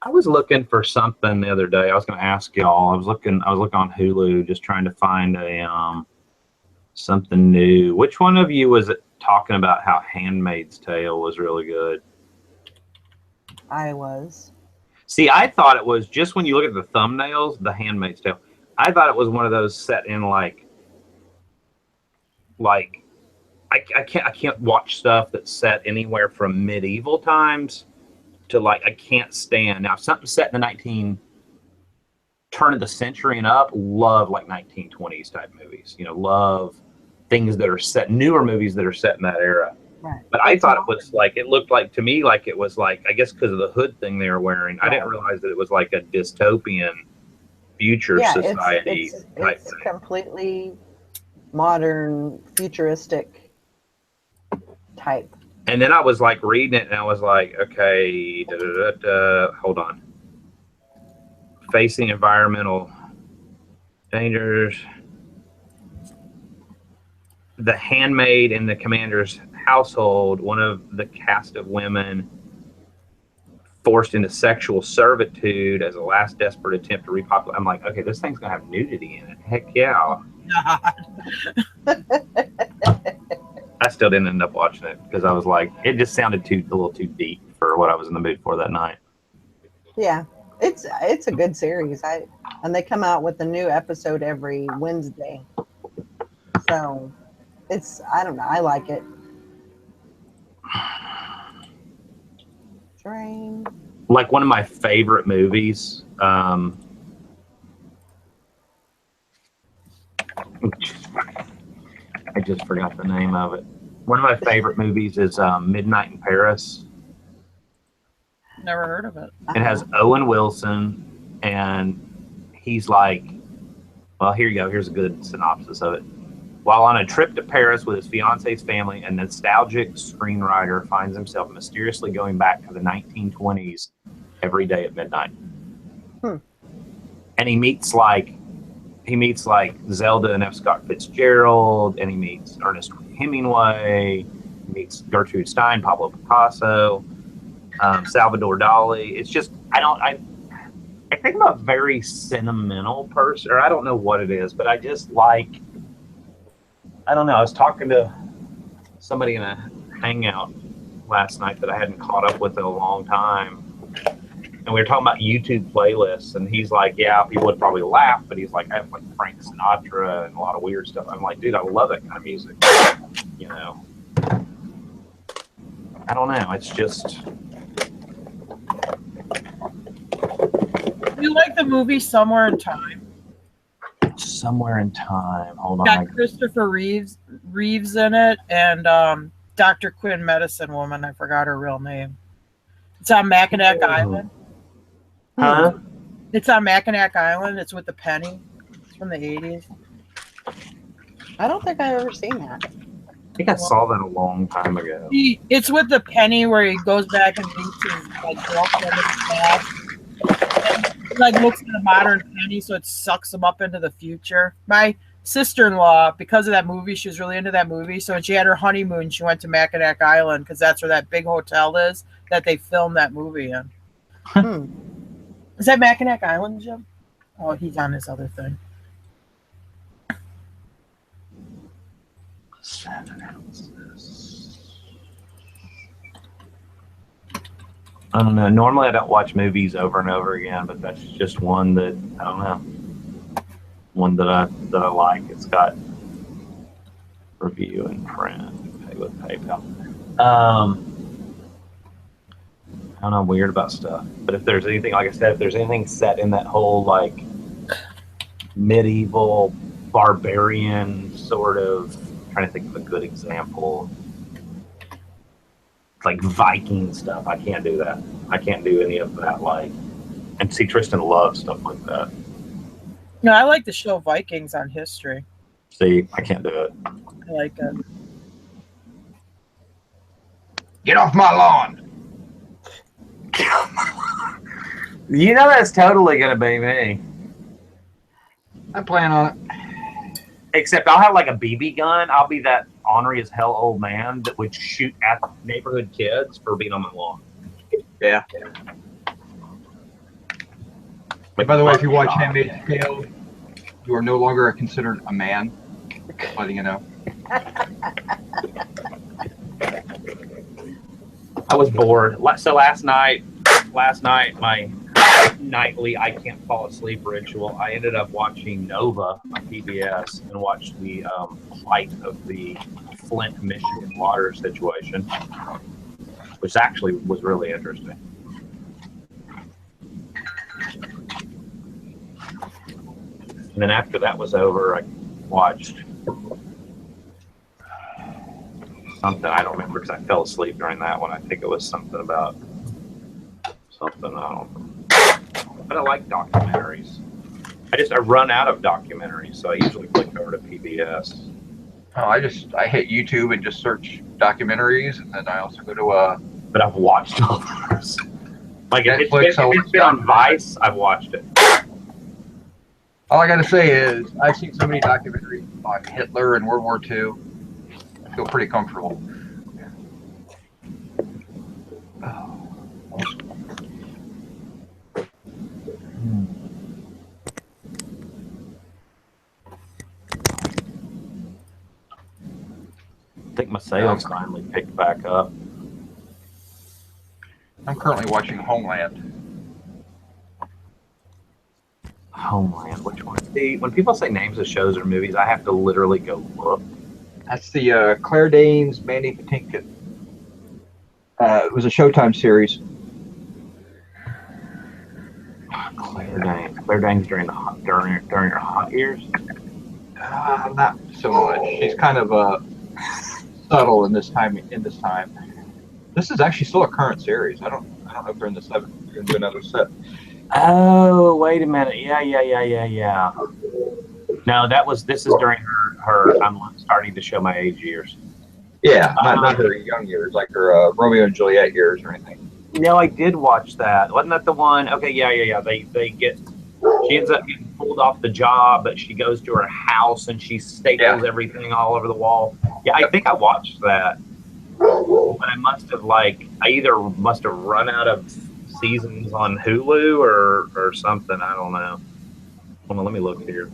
I was looking for something the other day. I was going to ask y'all. I was looking on Hulu, just trying to find a something new. Which one of you was it talking about how Handmaid's Tale was really good? I was. See, I thought it was just when you look at the thumbnails, The Handmaid's Tale. I thought it was one of those set in like I can't watch stuff that's set anywhere from medieval times to like I can't stand now if something's set in the turn of the century and up. Love like 1920s type movies. Love things that are set, newer movies that are set in that era. Right. But I thought it was like, it looked like to me like it was like, I guess because of the hood thing they were wearing. I didn't realize that it was like a dystopian future society type it's thing. Completely modern, futuristic type. And then I was like reading it and I was like, okay, hold on. Facing environmental dangers. The handmaid in the commander's household, one of the cast of women forced into sexual servitude as a last desperate attempt to repopulate. I'm like, okay, this thing's gonna have nudity in it. Heck yeah. I still didn't end up watching it because I was like, it just sounded a little too deep for what I was in the mood for that night. Yeah, it's a good series. And they come out with a new episode every Wednesday. So I don't know, I like it. Train. Like one of my favorite movies. I just forgot the name of it. One of my favorite movies is Midnight in Paris. Never heard of it. It has Owen Wilson, and he's like, well, here you go. Here's a good synopsis of it. While on a trip to Paris with his fiance's family, a nostalgic screenwriter finds himself mysteriously going back to the 1920s every day at midnight. And he meets like Zelda and F. Scott Fitzgerald, and he meets Ernest Hemingway, he meets Gertrude Stein, Pablo Picasso, Salvador Dali. It's just I think I'm a very sentimental person, or I don't know what it is, but I just like, I don't know. I was talking to somebody in a hangout last night that I hadn't caught up with in a long time. And we were talking about YouTube playlists, and he's like, yeah, people would probably laugh, but he's like, I have like Frank Sinatra and a lot of weird stuff. I'm like, dude, I love that kind of music. I don't know. It's just. You like the movie Somewhere in Time? Somewhere in Time. Hold on. Got Christopher Reeves in it, and Dr. Quinn, Medicine Woman. I forgot her real name. It's on Mackinac Island. Huh? It's on Mackinac Island. It's with the penny. It's from the 80s. I don't think I've ever seen that. I think I saw that a long time ago. It's with the penny where he goes back and meets his girlfriend in the past. And, looks at a modern penny, so it sucks him up into the future. My sister-in-law, because of that movie, she was really into that movie. So when she had her honeymoon, she went to Mackinac Island because that's where that big hotel is that they filmed that movie in. Is that Mackinac Island, Jim? Oh, he's on this other thing. I don't know. Normally I don't watch movies over and over again, but that's just one that, I don't know. One that I like. It's got review and print, pay with PayPal. I don't know, I'm weird about stuff. But if there's anything, like I said, if there's anything set in that whole like medieval barbarian sort of, I'm trying to think of a good example. like Viking stuff. I can't do that. I can't do any of that. Like, and see, Tristan loves stuff like that. No, I like the show Vikings on History. See, I can't do it. I like it. Get off my lawn. You know that's totally gonna be me. I plan on it. Except I'll have like a BB gun. I'll be that ornery as hell old man that would shoot at neighborhood kids for being on my lawn. Yeah. By the way, if you watch Handmaid's Tale, you are no longer considered a man. Just letting you know. I was bored. So last night, my nightly I can't fall asleep ritual, I ended up watching Nova on PBS and watched the plight of the Flint, Michigan water situation, which actually was really interesting. And then after that was over, I watched something. I don't remember because I fell asleep during that one. I think it was something about something. I don't know. But I like documentaries. I run out of documentaries, so I usually click over to PBS. Oh, I hit YouTube and just search documentaries, and then I also go to But I've watched all those. Like if Netflix, it's been on Vice, I've watched it. all I gotta say is I've seen so many documentaries on Hitler and World War II. I feel pretty comfortable. I think my sales finally picked back up. I'm currently watching Homeland. Homeland, which one? See, when people say names of shows or movies, I have to literally go look. That's the Claire Danes, Mandy Patinkin. It was a Showtime series. Claire Danes. Claire Danes during her hot years. Not so much. She's kind of subtle in this time. This is actually still a current series. I don't know if they're in the seventh. They're gonna do another set. Oh, wait a minute. Yeah. No, this is during her I'm starting to show my age years. Yeah, not her young years, like her Romeo and Juliet years or anything. No, I did watch that. Wasn't that the one? Okay, yeah. She ends up getting pulled off the job, but she goes to her house and she staples everything all over the wall. Yeah, I think I watched that. But I either must have run out of seasons on Hulu or something. I don't know. Hold on, let me look here.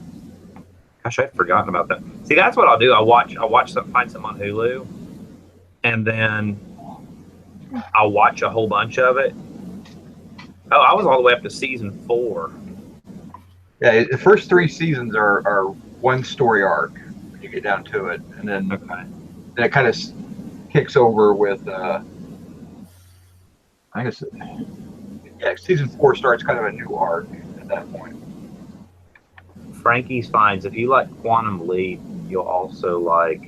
Gosh, I'd forgotten about that. See, that's what I'll do. Find some on Hulu, and then I'll watch a whole bunch of it. Oh, I was all the way up to season 4. Yeah, the first 3 seasons are one story arc when you get down to it, and then it kind of kicks over with I guess season 4 starts kind of a new arc at that point. Frankie's Finds. If you like Quantum Leap, you'll also like.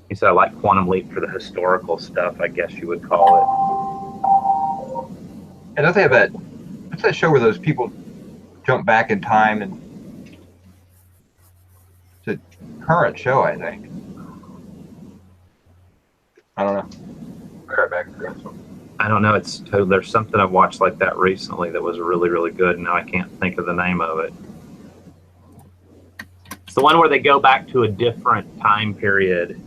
He said, "I like Quantum Leap for the historical stuff. I guess you would call it." And don't they have that? What's that show where those people jump back in time? And it's a current show, I think. I don't know. Right back. I don't know. There's something I've watched like that recently that was really, really good. And now I can't think of the name of it. It's the one where they go back to a different time period.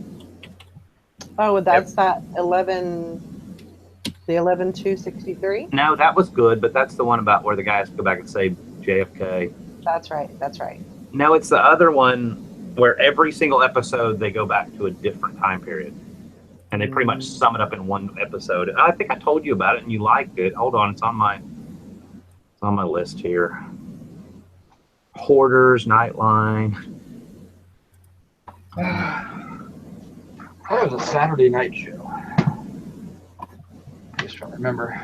Oh, that's that 11/2/63? No, that was good, but that's the one about where the guys go back and save JFK. That's right. No, it's the other one where every single episode they go back to a different time period. And they pretty much sum it up in one episode. I think I told you about it and you liked it. Hold on, it's on my list here. Hoarders, Nightline. That was a Saturday night show. Just trying to remember.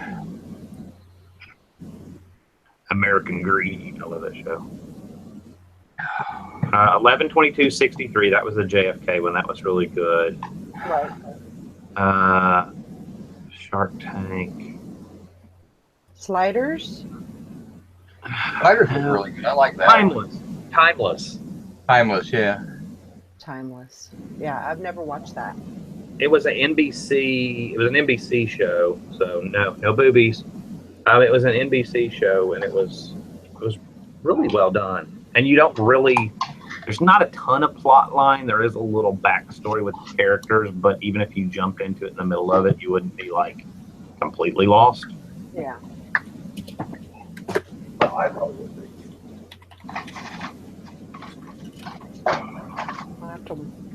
American Greed. I love that show. 11/22/63. That was the JFK one. That was really good. Right. Shark Tank. Sliders. Sliders was really good. I like that. Timeless. Timeless. Timeless, yeah. Timeless. Yeah, I've never watched that. It was an NBC. It was an NBC show. So no boobies. It was an NBC show, and it was really well done. And you don't really. There's not a ton of plot line. There is a little backstory with the characters, but even if you jumped into it in the middle of it, you wouldn't be like completely lost. Yeah. I thought it was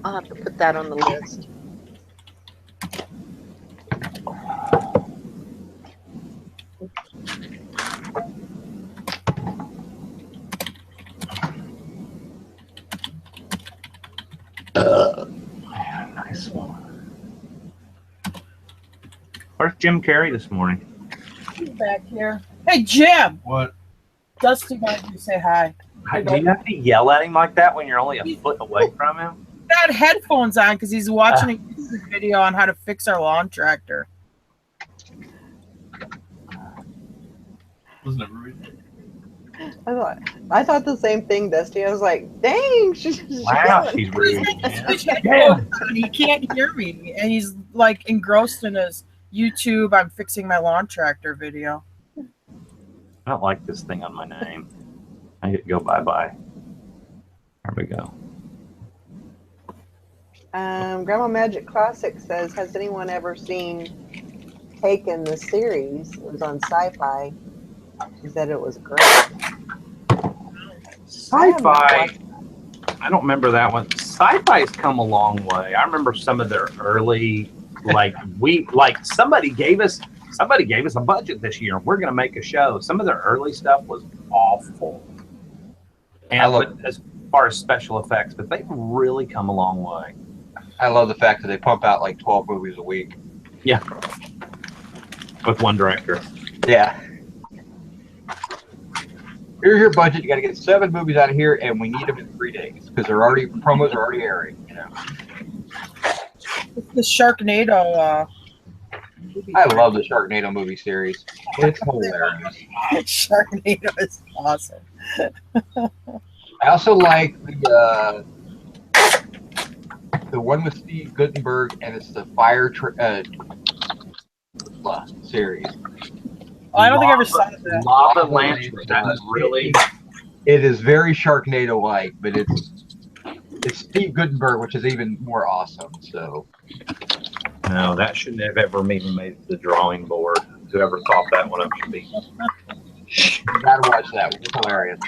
I'll have to put that on the list. Nice one. Where's Jim Carrey this morning? He's back here. Hey, Jim. What? Dusty wanted you to say hi. Do you have to yell at him like that when you're only a foot away from him? He had headphones on because he's watching a YouTube video on how to fix our lawn tractor. Wasn't it rude? I thought the same thing, Dusty. I was like, dang, she's Wow, yelling. she's rude. Switch headphones on, he can't hear me, and he's like engrossed in his YouTube "I'm fixing my lawn tractor" video. I don't like this thing on my name. I get to go bye-bye. There we go. Grandma Magic Classic says, has anyone ever seen Taken the series? It was on Sci-Fi. She said it was great. Sci-Fi. I don't remember that one. Sci-Fi's come a long way. I remember some of their early, somebody gave us a budget this year. We're going to make a show. Some of their early stuff was awful. And as far as special effects, but they've really come a long way. I love the fact that they pump out like 12 movies a week. Yeah. With one director. Yeah. Here's your budget. You got to get 7 movies out of here, and we need them in 3 days because promos are already airing. You know. It's the Sharknado. I love the Sharknado movie series. It's hilarious. Sharknado is awesome. I also like the one with Steve Guttenberg, and it's the Fire series. Oh, I don't think I ever saw that. Lava Lantern. That's really. It is very Sharknado-like, but it's Steve Guttenberg, which is even more awesome. So. No, that shouldn't have ever even made the drawing board. Whoever thought that one up should be. You gotta watch that. It's hilarious.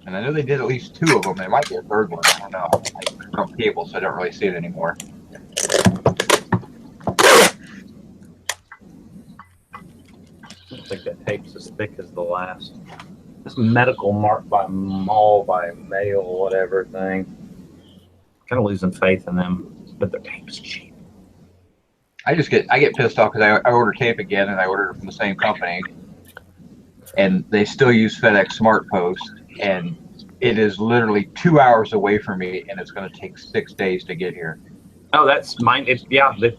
And I know they did at least 2 of them. There might be a third one. I don't know. I turned on cable, so I don't really see it anymore. I don't think that tape's as thick as the last. This medical mark by mall by mail, whatever thing. Kind of losing faith in them, but their tape's cheap. I get pissed off because I order tape again, and I ordered it from the same company, and they still use FedEx Smart Post, and it is literally 2 hours away from me, and it's going to take 6 days to get here. Oh, that's mine. It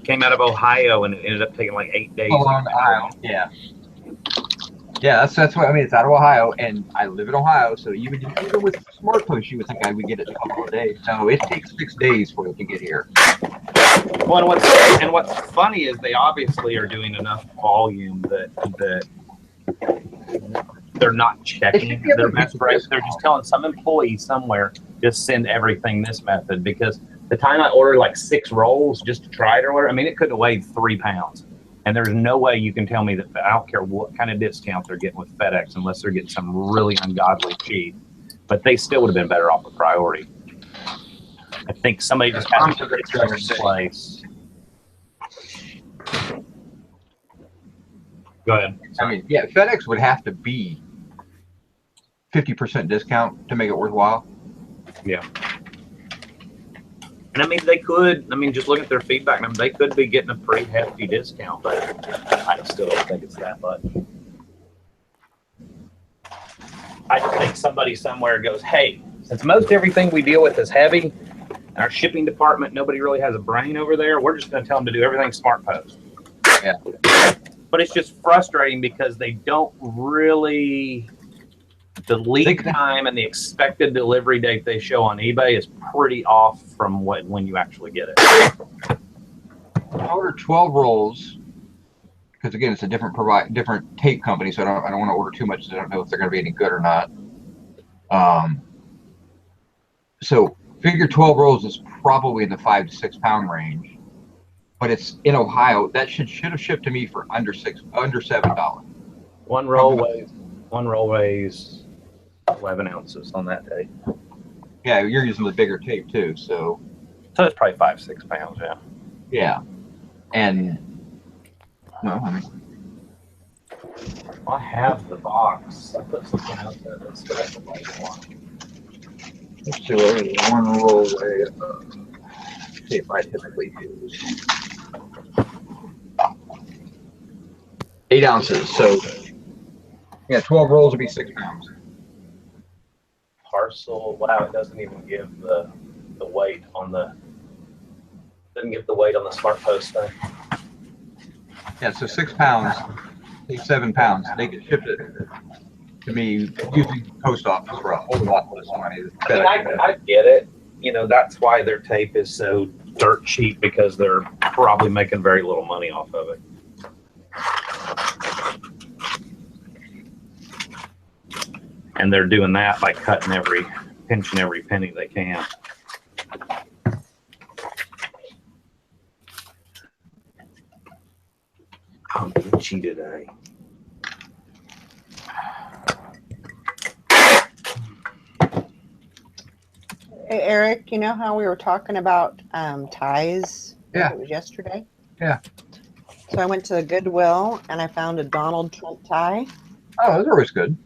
came out of Ohio, and it ended up taking like 8 days. Ohio. Yeah. Yeah, that's what I mean. It's out of Ohio, and I live in Ohio, so even with Smart Post, you would think I would get it in a couple of days. No, it takes 6 days for it to get here. Well, and what's funny is they obviously are doing enough volume that they're not checking their method. They're just telling some employee somewhere, just send everything this method, because the time I ordered like 6 rolls just to try it or whatever, I mean, it could have weighed 3 pounds. And there's no way you can tell me that I don't care what kind of discount they're getting with FedEx unless they're getting some really ungodly cheap. But they still would have been better off with priority. I think somebody just has to get their place. Go ahead. I mean, yeah, FedEx would have to be 50% discount to make it worthwhile. Yeah. And I mean, they could, just look at their feedback. I mean, they could be getting a pretty hefty discount, but I still don't think it's that much. I just think somebody somewhere goes, hey, since most everything we deal with is heavy, and our shipping department, nobody really has a brain over there, we're just going to tell them to do everything Smart Post. Yeah. But it's just frustrating because they don't really, the lead time and the expected delivery date they show on eBay is pretty off from when you actually get it. I ordered 12 rolls because again, it's a different tape company, so I don't want to order too much. I don't know if they're going to be any good or not. So figure 12 rolls is probably in the 5 to 6 pound range, but it's in Ohio. That should have shipped to me for under $7. One roll weighs 11 ounces on that day. Yeah, you're using the bigger tape too, so it's probably 5-6 pounds. Yeah. Yeah, and no, I mean, I have the box. I put something out there that's special like one. let's see what one roll weigh tape I typically use. 8 ounces, so yeah, 12 rolls would be 6 pounds. Parcel. Wow, it doesn't even give the weight on the. Doesn't give the weight on the Smart Post thing. Yeah, so 6 pounds, say 7 pounds. They can ship it to me using the post office for a whole lot less money. I mean, I get it. You know, that's why their tape is so dirt cheap, because they're probably making very little money off of it. And they're doing that by pinching every penny they can. I'm itchy today. Hey, Eric, you know how we were talking about ties? Yeah. It was yesterday. Yeah. So I went to the Goodwill and I found a Donald Trump tie. Oh, those are always good.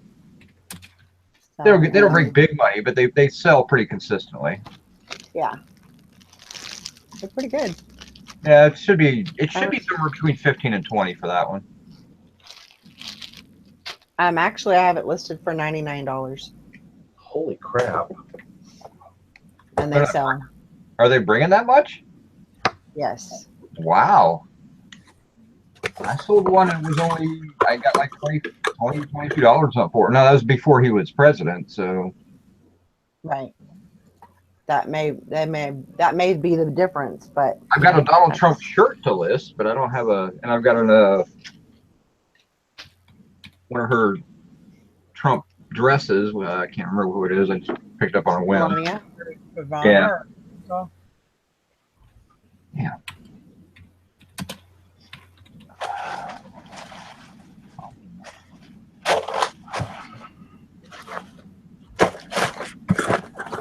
So, They don't bring big money, but they sell pretty consistently. Yeah. They're pretty good. Yeah, it should be somewhere between 15 and 20 for that one. Actually, I have it listed for $99, Holy crap. and they sell. Are they bringing that much? Yes. Wow. I sold one and I got like $22 up for it. No, that was before he was president, so. Right. That may be the difference, but I've got a Donald Trump shirt to list, but I don't have and I've got one of her Trump dresses. I can't remember who it is. I just picked up on a whim. Melania. Yeah. So, Yeah.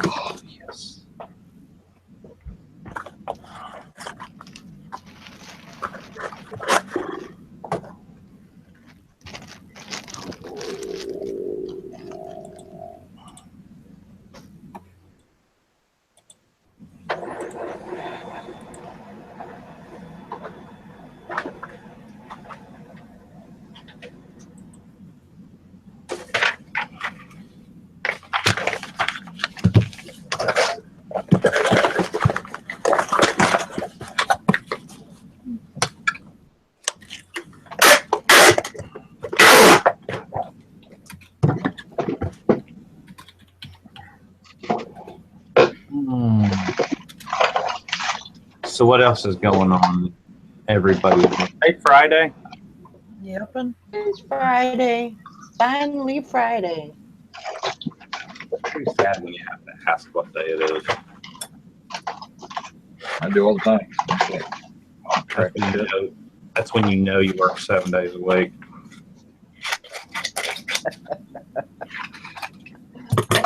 Oh, yes. So what else is going on, everybody? Hey, Friday. yep. It's Friday. Finally Friday. It's pretty sad when you have to ask what day it is. I do all the time. That's when you know you work 7 days a week.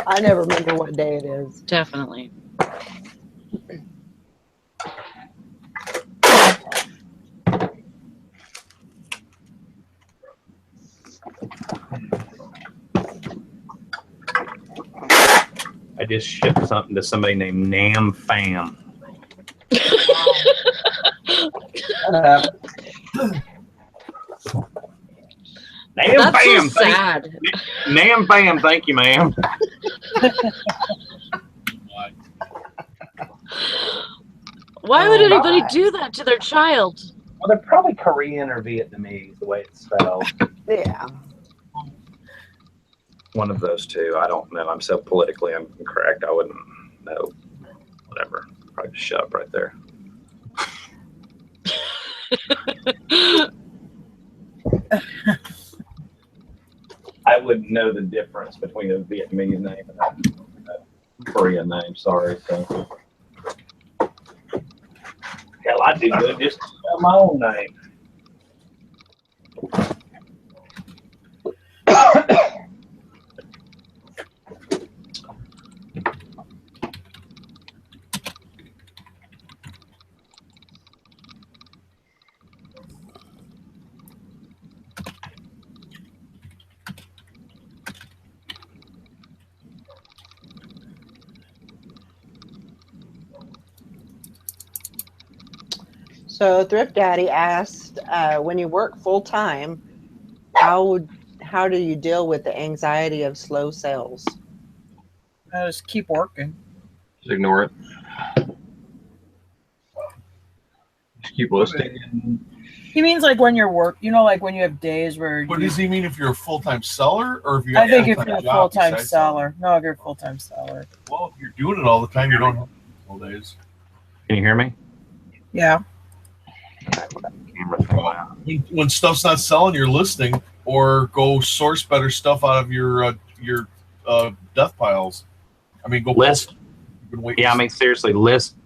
I never remember what day it is. Definitely. I just shipped something to somebody named Nam Fam. Nam Nam That's so bam, sad. Nam bam, thank you, ma'am. Why would Oh, anybody my. do that to their child? Well, they're probably Korean or Vietnamese, the way it's spelled. Yeah. One of those two. I don't know. I'm so politically incorrect. I wouldn't know. Whatever. Probably just shut up right there. I wouldn't know the difference between a Vietnamese name and a Korean name. Sorry. So. Hell, I do good just spell my own name. So Thrift Daddy asked, when you work full time, how do you deal with the anxiety of slow sales? I just keep working. Just ignore it. Just keep listing. He means like when you're like when you have days where. What does he mean if you're a full-time seller or if you're I think if you're a full-time seller. No, if you're a full-time seller. Well, if you're doing it all the time, you don't have full days. Can you hear me? Yeah. Camera thrown out. When stuff's not selling, you're listing or go source better stuff out of your death piles. I mean, go List. You've been waiting. Yeah, I mean, seriously, list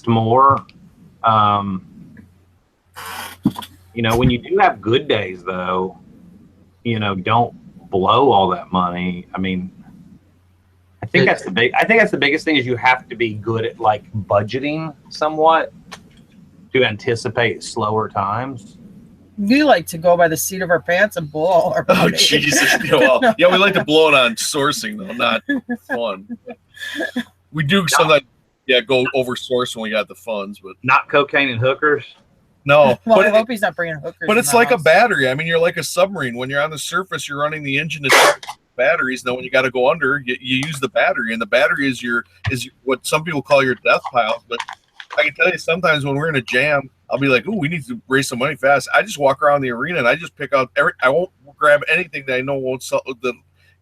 more. You know, when you do have good days, though, you know, don't blow all that money. I mean, I think that's the biggest thing is you have to be good at like budgeting somewhat to anticipate slower times. We like to go by the seat of our pants and blow all our Oh money. Jesus! Well, yeah, we like to blow it on sourcing though, not fun. We do sometimes, yeah, go over source when we got the funds, but Not cocaine and hookers. no. Well, but I hope he's not bringing hookers. But in it's the like a house. battery. I mean, you're like a submarine. When you're on the surface, you're running the engine to charge batteries. Now, when you got to go under, you use the battery, and the battery is what some people call your death pile. But I can tell you, sometimes when we're in a jam, I'll be like, "Ooh, we need to raise some money fast." I just walk around the arena and I just pick out I won't grab anything that I know won't sell.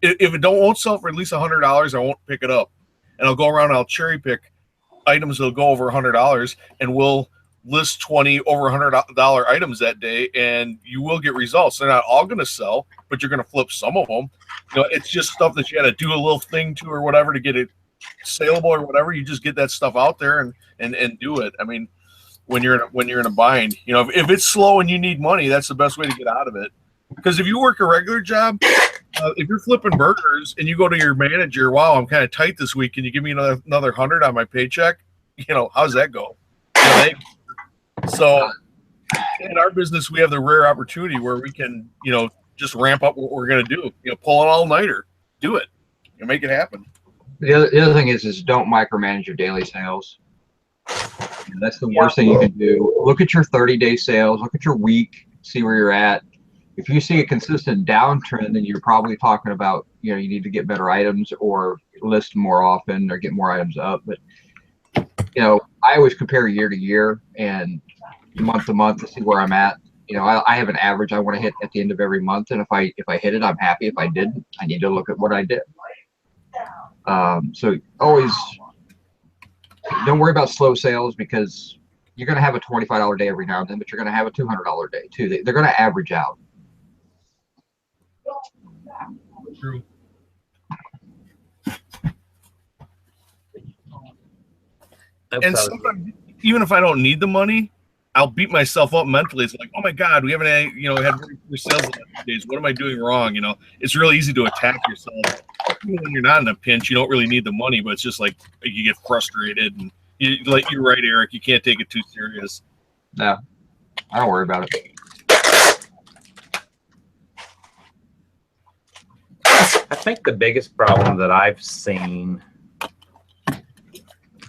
If it won't sell for at least $100, I won't pick it up, and I'll go around and I'll cherry pick items that'll go over $100, and we'll list 20 over $100 items that day, and you will get results. They're not all going to sell, but you're going to flip some of them. You know, it's just stuff that you got to do a little thing to or whatever to get it saleable or whatever. You just get that stuff out there and do it. I mean, when you're in a bind, you know, if it's slow and you need money, that's the best way to get out of it. Because if you work a regular job, if you're flipping burgers and you go to your manager, wow, I'm kind of tight this week, can you give me another 100 on my paycheck? You know, how's that go? You know, so in our business, we have the rare opportunity where we can, you know, just ramp up what we're going to do. You know, pull an all-nighter, do it, and make it happen. The other thing is don't micromanage your daily sales. That's the worst thing you can do. Look at your 30-day sales. Look at your week. See where you're at. If you see a consistent downtrend, then you're probably talking about, you know, you need to get better items or list more often or get more items up. But, you know, I always compare year to year and month to month to see where I'm at. You know, I have an average I want to hit at the end of every month, and if I hit it, I'm happy. If I didn't, I need to look at what I did. So always don't worry about slow sales, because you're going to have a $25 day every now and then, but you're going to have a $200 day too. They're going to average out. True. And sometimes, even if I don't need the money, I'll beat myself up mentally. It's like, oh my God, we haven't, you know, had very poor sales the last few days. What am I doing wrong? You know, it's really easy to attack yourself. Even when you're not in a pinch, you don't really need the money, but it's just like you get frustrated, and you're right, Eric. You can't take it too serious. No, I don't worry about it. I think the biggest problem that I've seen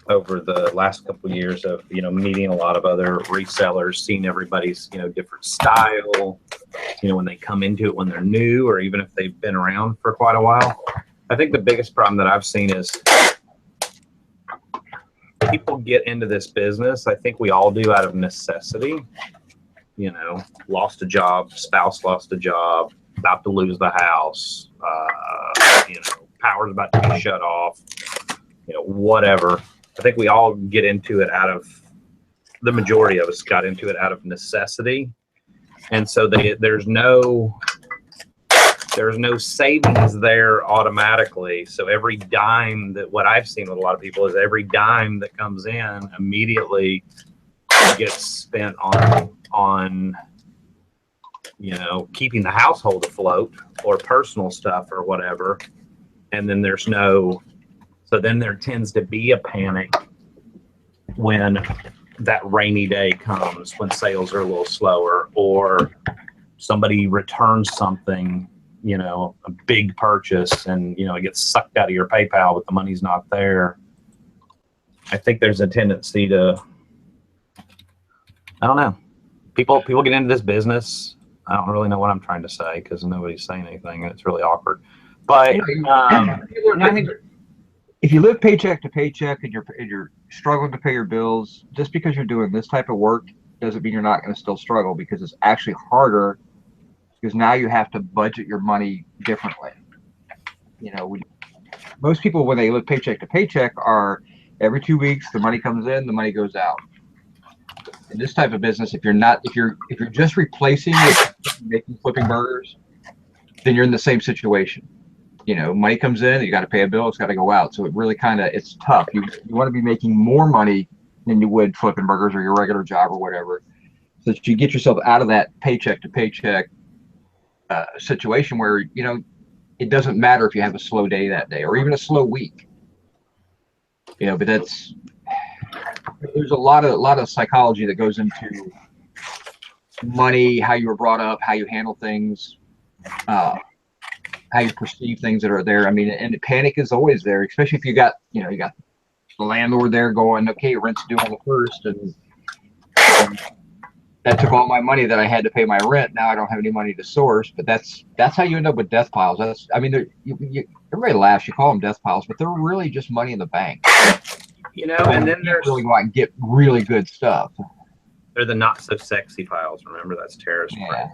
over the last couple of years of, you know, meeting a lot of other resellers, seeing everybody's, you know, different style, you know, when they come into it when they're new, or even if they've been around for quite a while. I think the biggest problem that I've seen is people get into this business. I think we all do out of necessity. You know, lost a job, spouse lost a job, about to lose the house, you know, power's about to be shut off, you know, whatever. I think we all get into it out of, the majority of us got into it out of necessity. And so there's no savings there automatically. So every dime that, what I've seen with a lot of people is every dime that comes in immediately gets spent on you know, keeping the household afloat or personal stuff or whatever. And then there's no, so then there tends to be a panic when that rainy day comes, when sales are a little slower, or somebody returns something, you know, a big purchase, and, you know, it gets sucked out of your PayPal, but the money's not there. I think there's a tendency to, I don't know. People get into this business. I don't really know what I'm trying to say because nobody's saying anything, and it's really awkward. But I think if you live paycheck to paycheck and you're struggling to pay your bills, just because you're doing this type of work doesn't mean you're not going to still struggle, because it's actually harder, because now you have to budget your money differently. You know, most people, when they live paycheck to paycheck, are every 2 weeks the money comes in, the money goes out. In this type of business, if you're just replacing it, making flipping burgers, then you're in the same situation. You know, money comes in, you got to pay a bill, it's got to go out. So it really it's tough. You want to be making more money than you would flipping burgers or your regular job or whatever, so that you get yourself out of that paycheck to paycheck situation where, you know, it doesn't matter if you have a slow day that day or even a slow week. You know, but there's a lot of psychology that goes into money, how you were brought up, how you handle things, how you perceive things that are there. I mean, and the panic is always there, especially if you got the landlord there going, okay, rent's due on the 1st, and that took all my money that I had to pay my rent. Now I don't have any money to source. But that's how you end up with death piles. Everybody laughs. You call them death piles, but they're really just money in the bank. You know, and then there's really go out and get really good stuff. They're the not so sexy piles. Remember, that's terrorist. Yeah.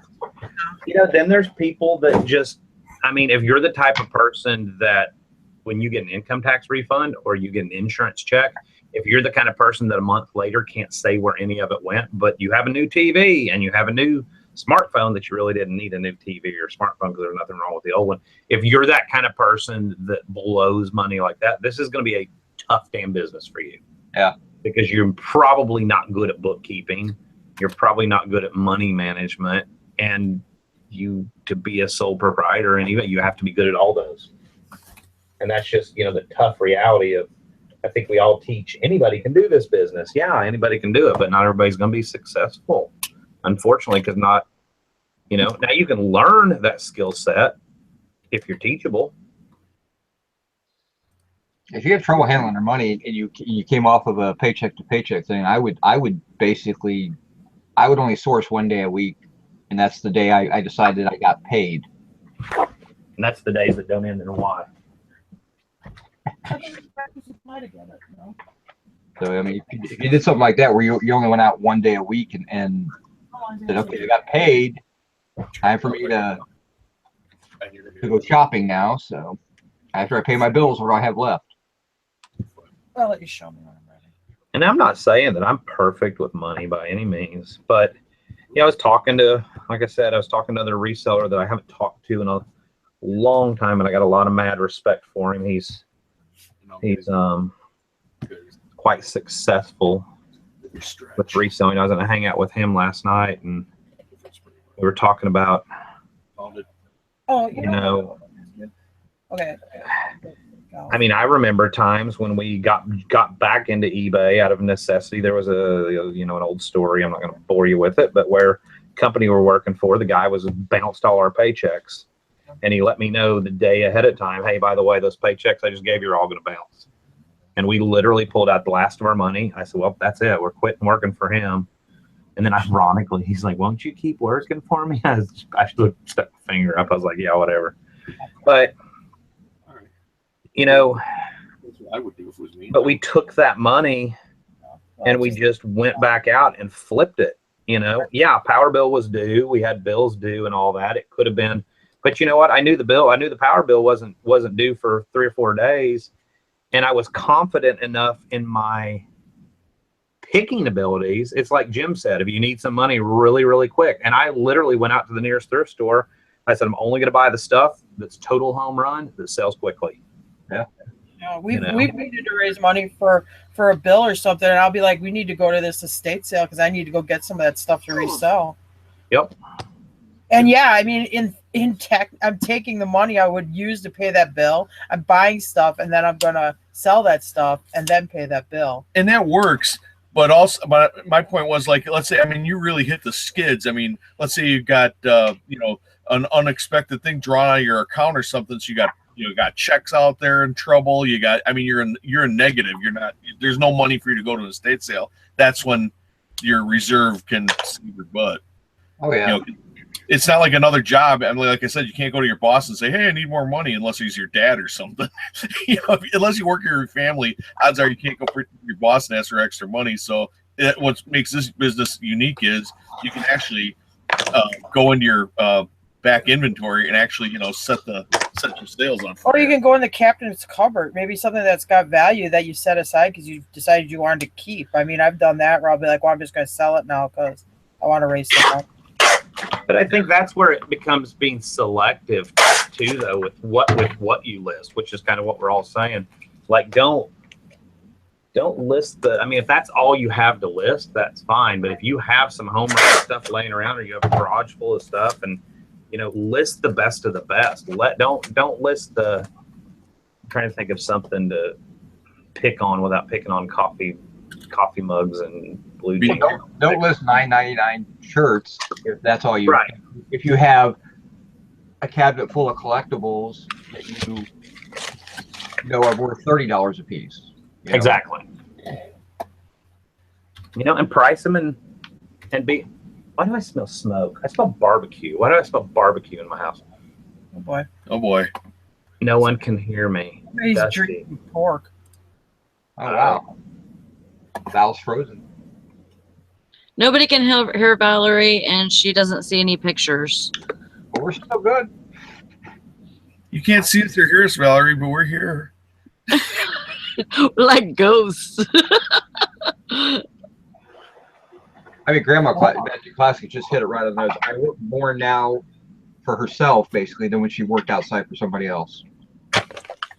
You know, then there's people that just, I mean, if you're the type of person that when you get an income tax refund or you get an insurance check, if you're the kind of person that a month later can't say where any of it went, but you have a new TV and you have a new smartphone that you really didn't need a new TV or smartphone because there's nothing wrong with the old one. If you're that kind of person that blows money like that, this is going to be a tough damn business for you. Yeah. Because you're probably not good at bookkeeping. You're probably not good at money management. And to be a sole proprietor, and even you have to be good at all those. And that's just, you know, the tough reality of, I think we all teach anybody can do this business. Yeah, anybody can do it, but not everybody's going to be successful, unfortunately, because not, you know, now you can learn that skill set if you're teachable. If you have trouble handling your money and you came off of a paycheck to paycheck thing, I would only source 1 day a week, and that's the day I decided I got paid. And that's the days that don't end in a Y. So I mean, if you did something like that where you only went out 1 day a week and said, okay, I got paid, time for me to go shopping now. So after I pay my bills, what do I have left? I'll let you show me when I'm ready. And I'm not saying that I'm perfect with money by any means, but yeah, I was talking to, like I said, another reseller that I haven't talked to in a long time, and I got a lot of mad respect for him. He's quite successful with reselling. I was in a hangout with him last night, and we were talking about, you know, okay. I mean, I remember times when we got back into eBay out of necessity. There was an old story. I'm not going to bore you with it, but where company we're working for, the guy was bounced all our paychecks, and he let me know the day ahead of time, hey, by the way, those paychecks I just gave you are all going to bounce. And we literally pulled out the last of our money. I said, well, that's it. We're quitting working for him. And then ironically, he's like, won't you keep working for me? I stuck my finger up. I was like, yeah, whatever. But, you know, That's what I would do if it was me. but we took that money and we just went back out and flipped it. You know, yeah, power bill was due. We had bills due and all that. It could have been, but you know what? I knew the power bill wasn't due for 3 or 4 days. And I was confident enough in my picking abilities. It's like Jim said, if you need some money really, really quick. And I literally went out to the nearest thrift store. I said, I'm only going to buy the stuff that's total home run that sells quickly. Yeah. Yeah, we've needed to raise money for a bill or something, and I'll be like, we need to go to this estate sale because I need to go get some of that stuff to resell. Yep. And yeah, I mean, in tech, I'm taking the money I would use to pay that bill. I'm buying stuff, and then I'm gonna sell that stuff and then pay that bill. And that works. But also, my point was, like, let's say, I mean, you really hit the skids. I mean, let's say you got, an unexpected thing drawn out of your account or something. So you got checks out there in trouble. You're in negative. There's no money for you to go to an estate sale. That's when your reserve can save your butt. Oh yeah. It's not like another job. I mean, like I said, you can't go to your boss and say, "Hey, I need more money," unless he's your dad or something. Unless you work for your family, odds are you can't go to your boss and ask for extra money. So, what makes this business unique is you can actually go into your back inventory and actually, set your sales on fire. Or you can go in the captain's cupboard, maybe something that's got value that you set aside because you decided you wanted to keep. I mean, I've done that where I'll be like, well, I'm just going to sell it now because I want to raise some money. But I think that's where it becomes being selective too, though, with what you list, which is kind of what we're all saying. Like, don't list I mean, if that's all you have to list, that's fine. But if you have some home run stuff laying around, or you have a garage full of stuff, and list the best of the best. Don't list I'm trying to think of something to pick on without picking on coffee mugs and blue jeans. Don't list $9.99 shirts if that's all you. Right. If you have a cabinet full of collectibles that you know are worth $30 a piece. Exactly. And price them and be. Why do I smell smoke? I smell barbecue. Why do I smell barbecue in my house? Oh boy. Oh boy. No one can hear me. He's drinking pork. Oh wow. Val's frozen. Nobody can hear Valerie, and she doesn't see any pictures. But we're still good. You can't see us or hear us, Valerie, but we're here. We're like ghosts. I mean, Grandma Magic Classic just hit it right on the nose. I work more now for herself, basically, than when she worked outside for somebody else.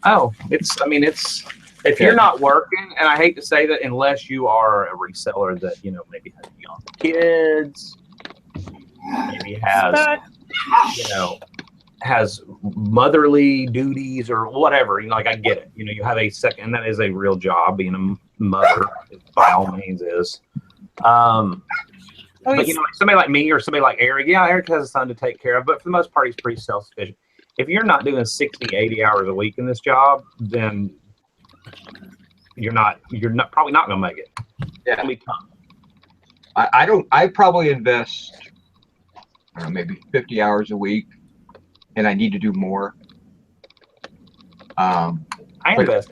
Oh, if you're not working, and I hate to say that, unless you are a reseller that, maybe has young kids, maybe has motherly duties or whatever, like I get it. You have a second, and that is a real job, being a mother, by all means is. But somebody like me or somebody like Eric, Eric has a son to take care of, but for the most part, he's pretty self-sufficient. If you're not doing 60, 80 hours a week in this job, then you're probably not going to make it. Yeah. I probably invest, maybe 50 hours a week, and I need to do more. I invest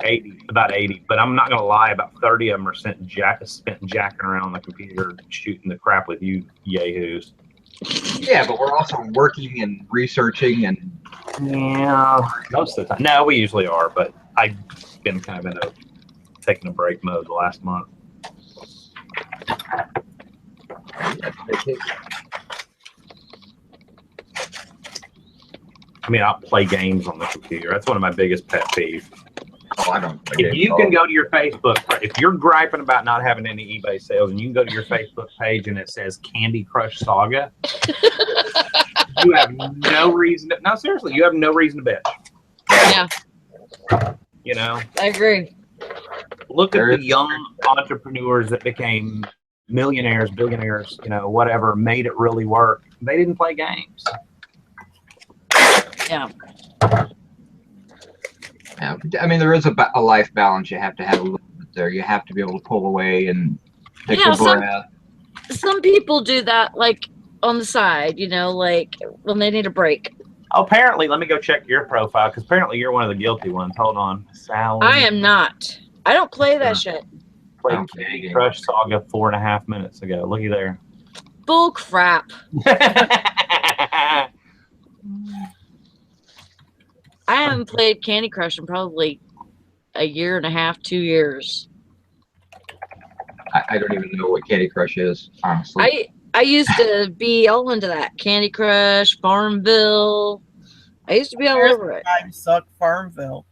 about 80, but I'm not going to lie, about 30 of them are spent jacking around on the computer, shooting the crap with you yahoos. Yeah, but we're also working and researching and. Yeah, most of the time. No, we usually are, but I've been kind of in taking a break mode the last month. I mean, I'll play games on the computer. That's one of my biggest pet peeves. Oh, I don't. If you can go to your Facebook, if you're griping about not having any eBay sales, and you can go to your Facebook page and it says Candy Crush Saga, you have no reason to. No, seriously, you have no reason to bitch. Yeah. I agree. Look at the young entrepreneurs that became millionaires, billionaires, whatever, made it really work. They didn't play games. Yeah. Yeah, I mean, there is a life balance you have to have a little bit there. You have to be able to pull away and take Yeah, a breath. some people do that like on the side, you know, like when they need a break. Oh, apparently, let me go check your profile because apparently you're one of the guilty ones. Hold on, Sally. I am not. I don't play that shit. I Played don't play Candy any Crush Saga 4.5 minutes ago. Looky there. Bull crap. I haven't played Candy Crush in probably a year and a half, 2 years. I don't even know what Candy Crush is, honestly. I used to be all into that. Candy Crush, Farmville. I used to be all over it. Time suck Farmville.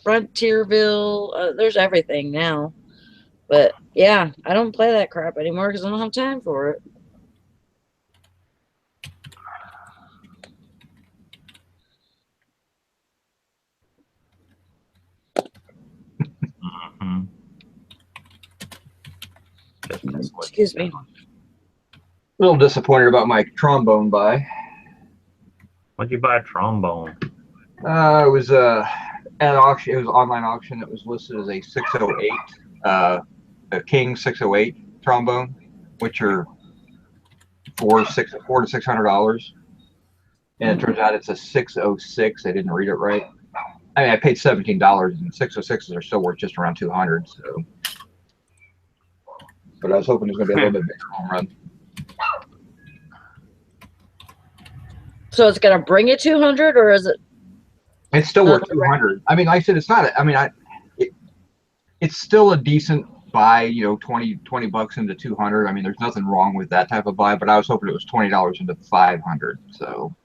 Frontierville. There's everything now. But yeah, I don't play that crap anymore because I don't have time for it. Mhm. Excuse me. A little disappointed about my trombone buy. What'd you buy a trombone? It was at auction. It was an online auction. It was listed as a 608, a King 608 trombone, which are $400 to $600. And it turns out it's a 606. I didn't read it right. I mean, I paid $17, and 606s are still worth just around 200. So, but I was hoping it was going to be a little bit bigger home run. So it's gonna bring you 200, or is it? It's still worth 200. I mean, like I said, it's not. I mean, it's still a decent buy. You know, 20 bucks into 200. I mean, there's nothing wrong with that type of buy. But I was hoping it was $20 into 500. So.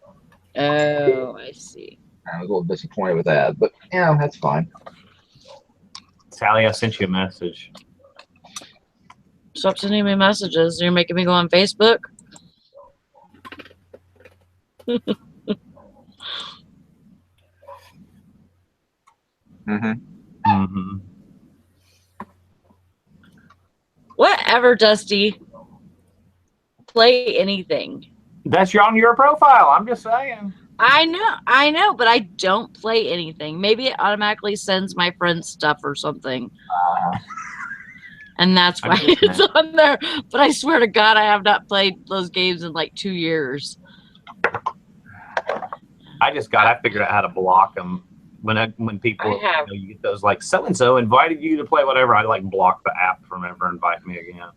Oh, I see. I was a little disappointed with that, but yeah, that's fine. Sally, I sent you a message. Stop sending me messages. You're making me go on Facebook. Whatever, Dusty. Play anything. That's on your profile. I'm just saying. I know, but I don't play anything. Maybe it automatically sends my friends stuff or something. And that's why it's on there. But I swear to God, I have not played those games in like 2 years. I figured out how to block them when people, you get those like so-and-so invited you to play whatever. I like block the app from ever inviting me again.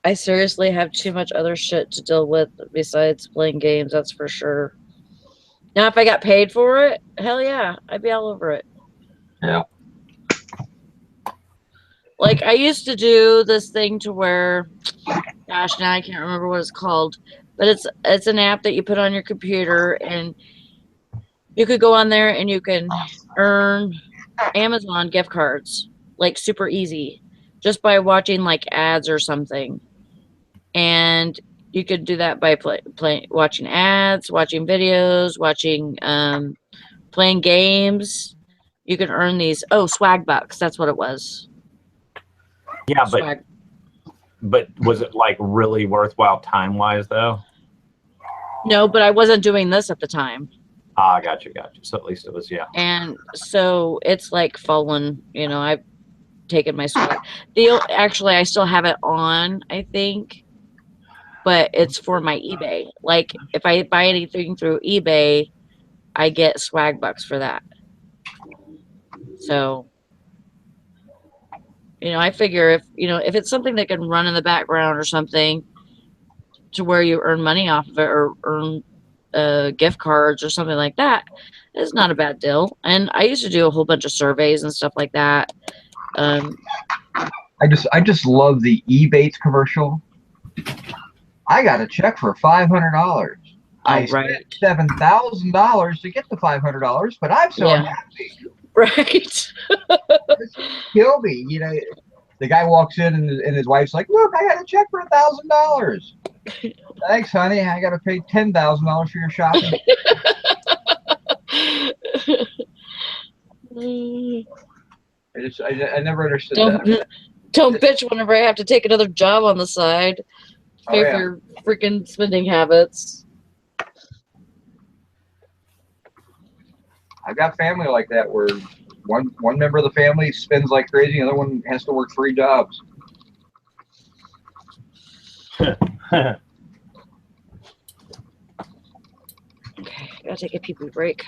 I seriously have too much other shit to deal with besides playing games. That's for sure. Now, if I got paid for it, hell yeah, I'd be all over it. Yeah. Like, I used to do this thing to where, gosh, now I can't remember what it's called, but it's an app that you put on your computer, and you could go on there and you can earn Amazon gift cards, like super easy, just by watching like ads or something. And you could do that by watching ads, watching videos, watching, playing games. You can earn these. Oh, swag bucks. That's what it was. Yeah, but was it like really worthwhile time-wise though? No, but I wasn't doing this at the time. Ah, gotcha. So at least it was, yeah. And so it's like fallen, you know, I've taken my swag. Actually, I still have it on, I think, but it's for my eBay. Like, if I buy anything through eBay, I get swag bucks for that. So, you know, I figure if it's something that can run in the background or something to where you earn money off of it or earn gift cards or something like that, it's not a bad deal. And I used to do a whole bunch of surveys and stuff like that. I just love the Ebates commercial. I got a check for $500. I spent $7,000 to get the $500, but I'm so happy. Right. Kill me, you know. The guy walks in and his wife's like, "Look, I got a check for $1,000." Thanks, honey. I got to pay $10,000 for your shopping. I never understood that. Don't bitch whenever I have to take another job on the side. Pay for your freaking spending habits. I've got family like that where one member of the family spends like crazy, the other one has to work 3 jobs. Okay, gotta take a pee-pee break.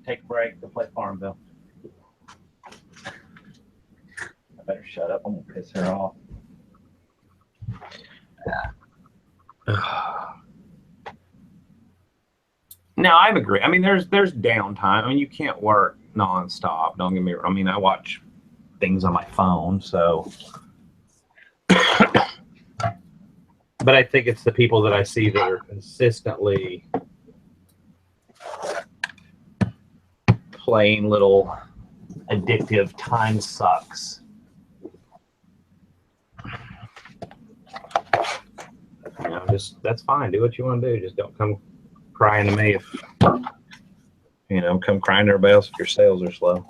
Take a break to play Farmville. I better shut up. I'm gonna piss her off. No, I agree. I mean, there's downtime. I mean, you can't work nonstop. Don't get me wrong. I mean, I watch things on my phone, so. But I think it's the people that I see that are consistently playing little addictive time sucks. You know, just that's fine. Do what you want to do. Just don't come crying to me if come crying to everybody else if your sales are slow.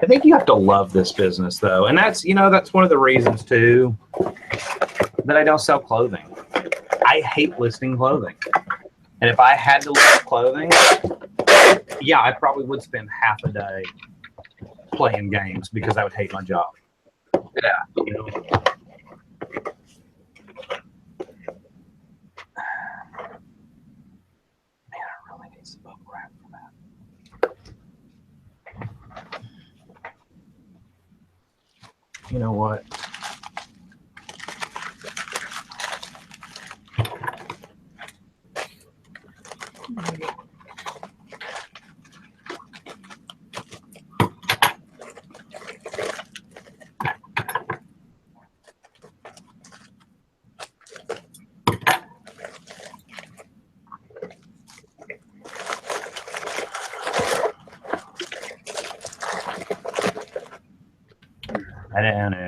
I think you have to love this business though, and that's one of the reasons too that I don't sell clothing. I hate listing clothing, and if I had to list clothing, yeah, I probably would spend half a day playing games because I would hate my job. Yeah. You know? Man, I really need some bubble wrap for that. You know what? I don't know.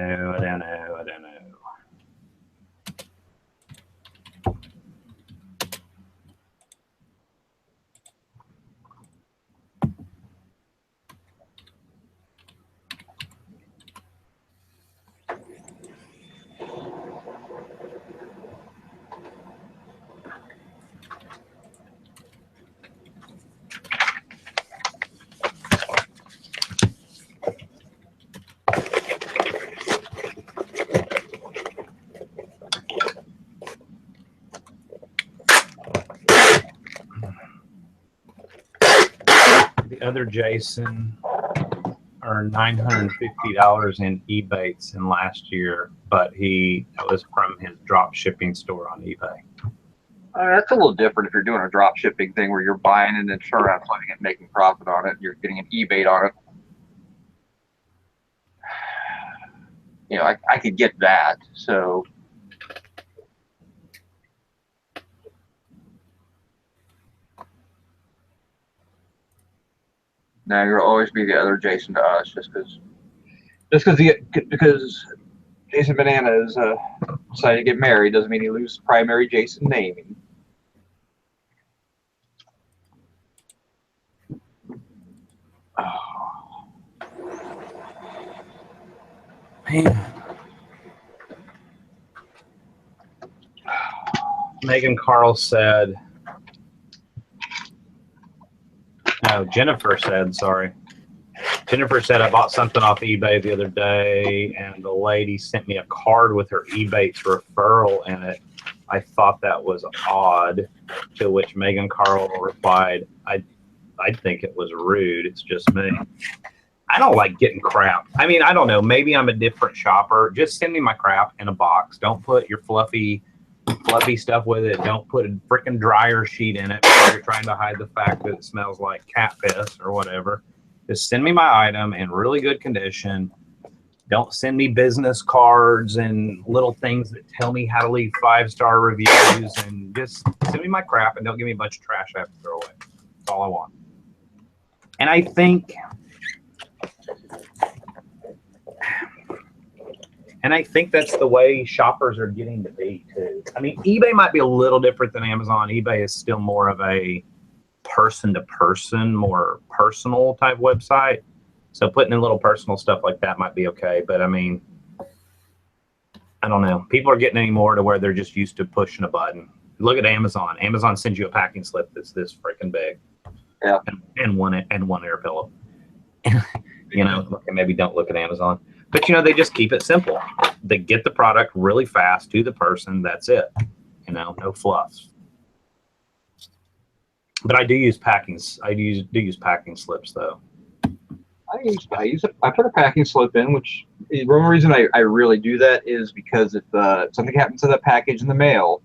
The other Jason earned $950 in Ebates in last year, but that was from his drop shipping store on eBay. That's a little different if you're doing a drop shipping thing where you're buying and then turning around selling it and making profit on it. You're getting an rebate on it. I could get that. So now you'll always be the other Jason to us, just because Jason Bananas decided to get married doesn't mean he loses primary Jason naming. Oh. Man. Megan Carl said, no, Jennifer said, sorry. Jennifer said, I bought something off eBay the other day, and the lady sent me a card with her Ebates referral in it. I thought that was odd, to which Megan Carl replied, I think it was rude. It's just me. I don't like getting crap. I mean, I don't know. Maybe I'm a different shopper. Just send me my crap in a box. Don't put your fluffy stuff with it. Don't put a freaking dryer sheet in it because you're trying to hide the fact that it smells like cat piss or whatever. Just send me my item in really good condition. Don't send me business cards and little things that tell me how to leave 5-star reviews, and just send me my crap and don't give me a bunch of trash I have to throw away. That's all I want. And I think that's the way shoppers are getting to be too. I mean, eBay might be a little different than Amazon. eBay is still more of a person-to-person, more personal type website. So putting in little personal stuff like that might be okay. But I mean, I don't know. People are getting any more to where they're just used to pushing a button. Look at Amazon. Amazon sends you a packing slip that's this freaking big. Yeah. And one air pillow. You know, maybe don't look at Amazon. But, you know, they just keep it simple. They get the product really fast to the person. That's it. You know, no fluffs. But I do use packing. I do use packing slips, though. I put a packing slip in, which the one reason I really do that is because if something happens to that package in the mail,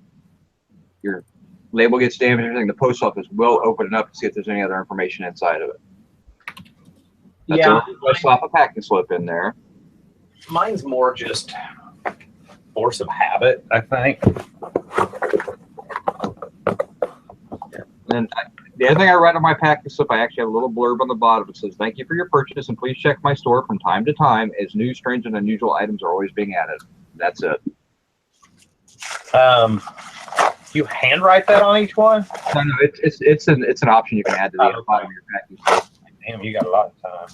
your label gets damaged or anything, the post office will open it up to see if there's any other information inside of it. That's Yeah. I slap a packing slip in there. Mine's more just force of habit, I think. And the other thing I write on my packing slip, I actually have a little blurb on the bottom. It says, "Thank you for your purchase, and please check my store from time to time as new, strange, and unusual items are always being added." That's it. You handwrite that on each one? No, it's an option you can add to the bottom of your packing slip. Damn, you got a lot of time.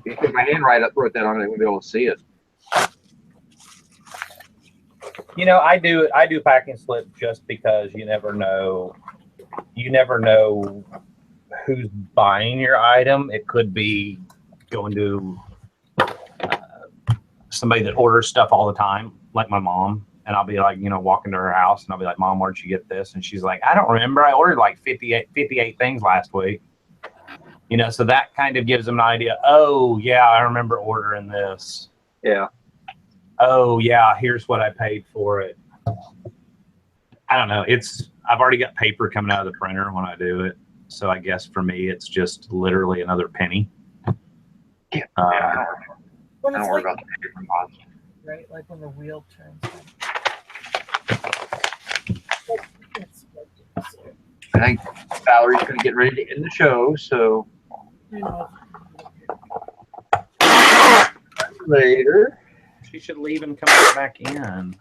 If my handwrite wrote that on it, I wouldn't be able to see it. You know, I do packing slip just because you never know who's buying your item. It could be going to somebody that orders stuff all the time, like my mom. And I'll be like, you know, walking to her house and I'll be like, "Mom, where'd you get this?" And she's like, "I don't remember. I ordered like 58 things last week." You know, so that kind of gives them an idea. Oh, yeah, I remember ordering this. Yeah. Oh, yeah, here's what I paid for it. I don't know. I've already got paper coming out of the printer when I do it. So I guess for me, it's just literally another penny. Yeah. When I don't worry about the paper cost. right, like when the wheel turns. I think Valerie's going to get ready to end the show, so later. She should leave and come back in.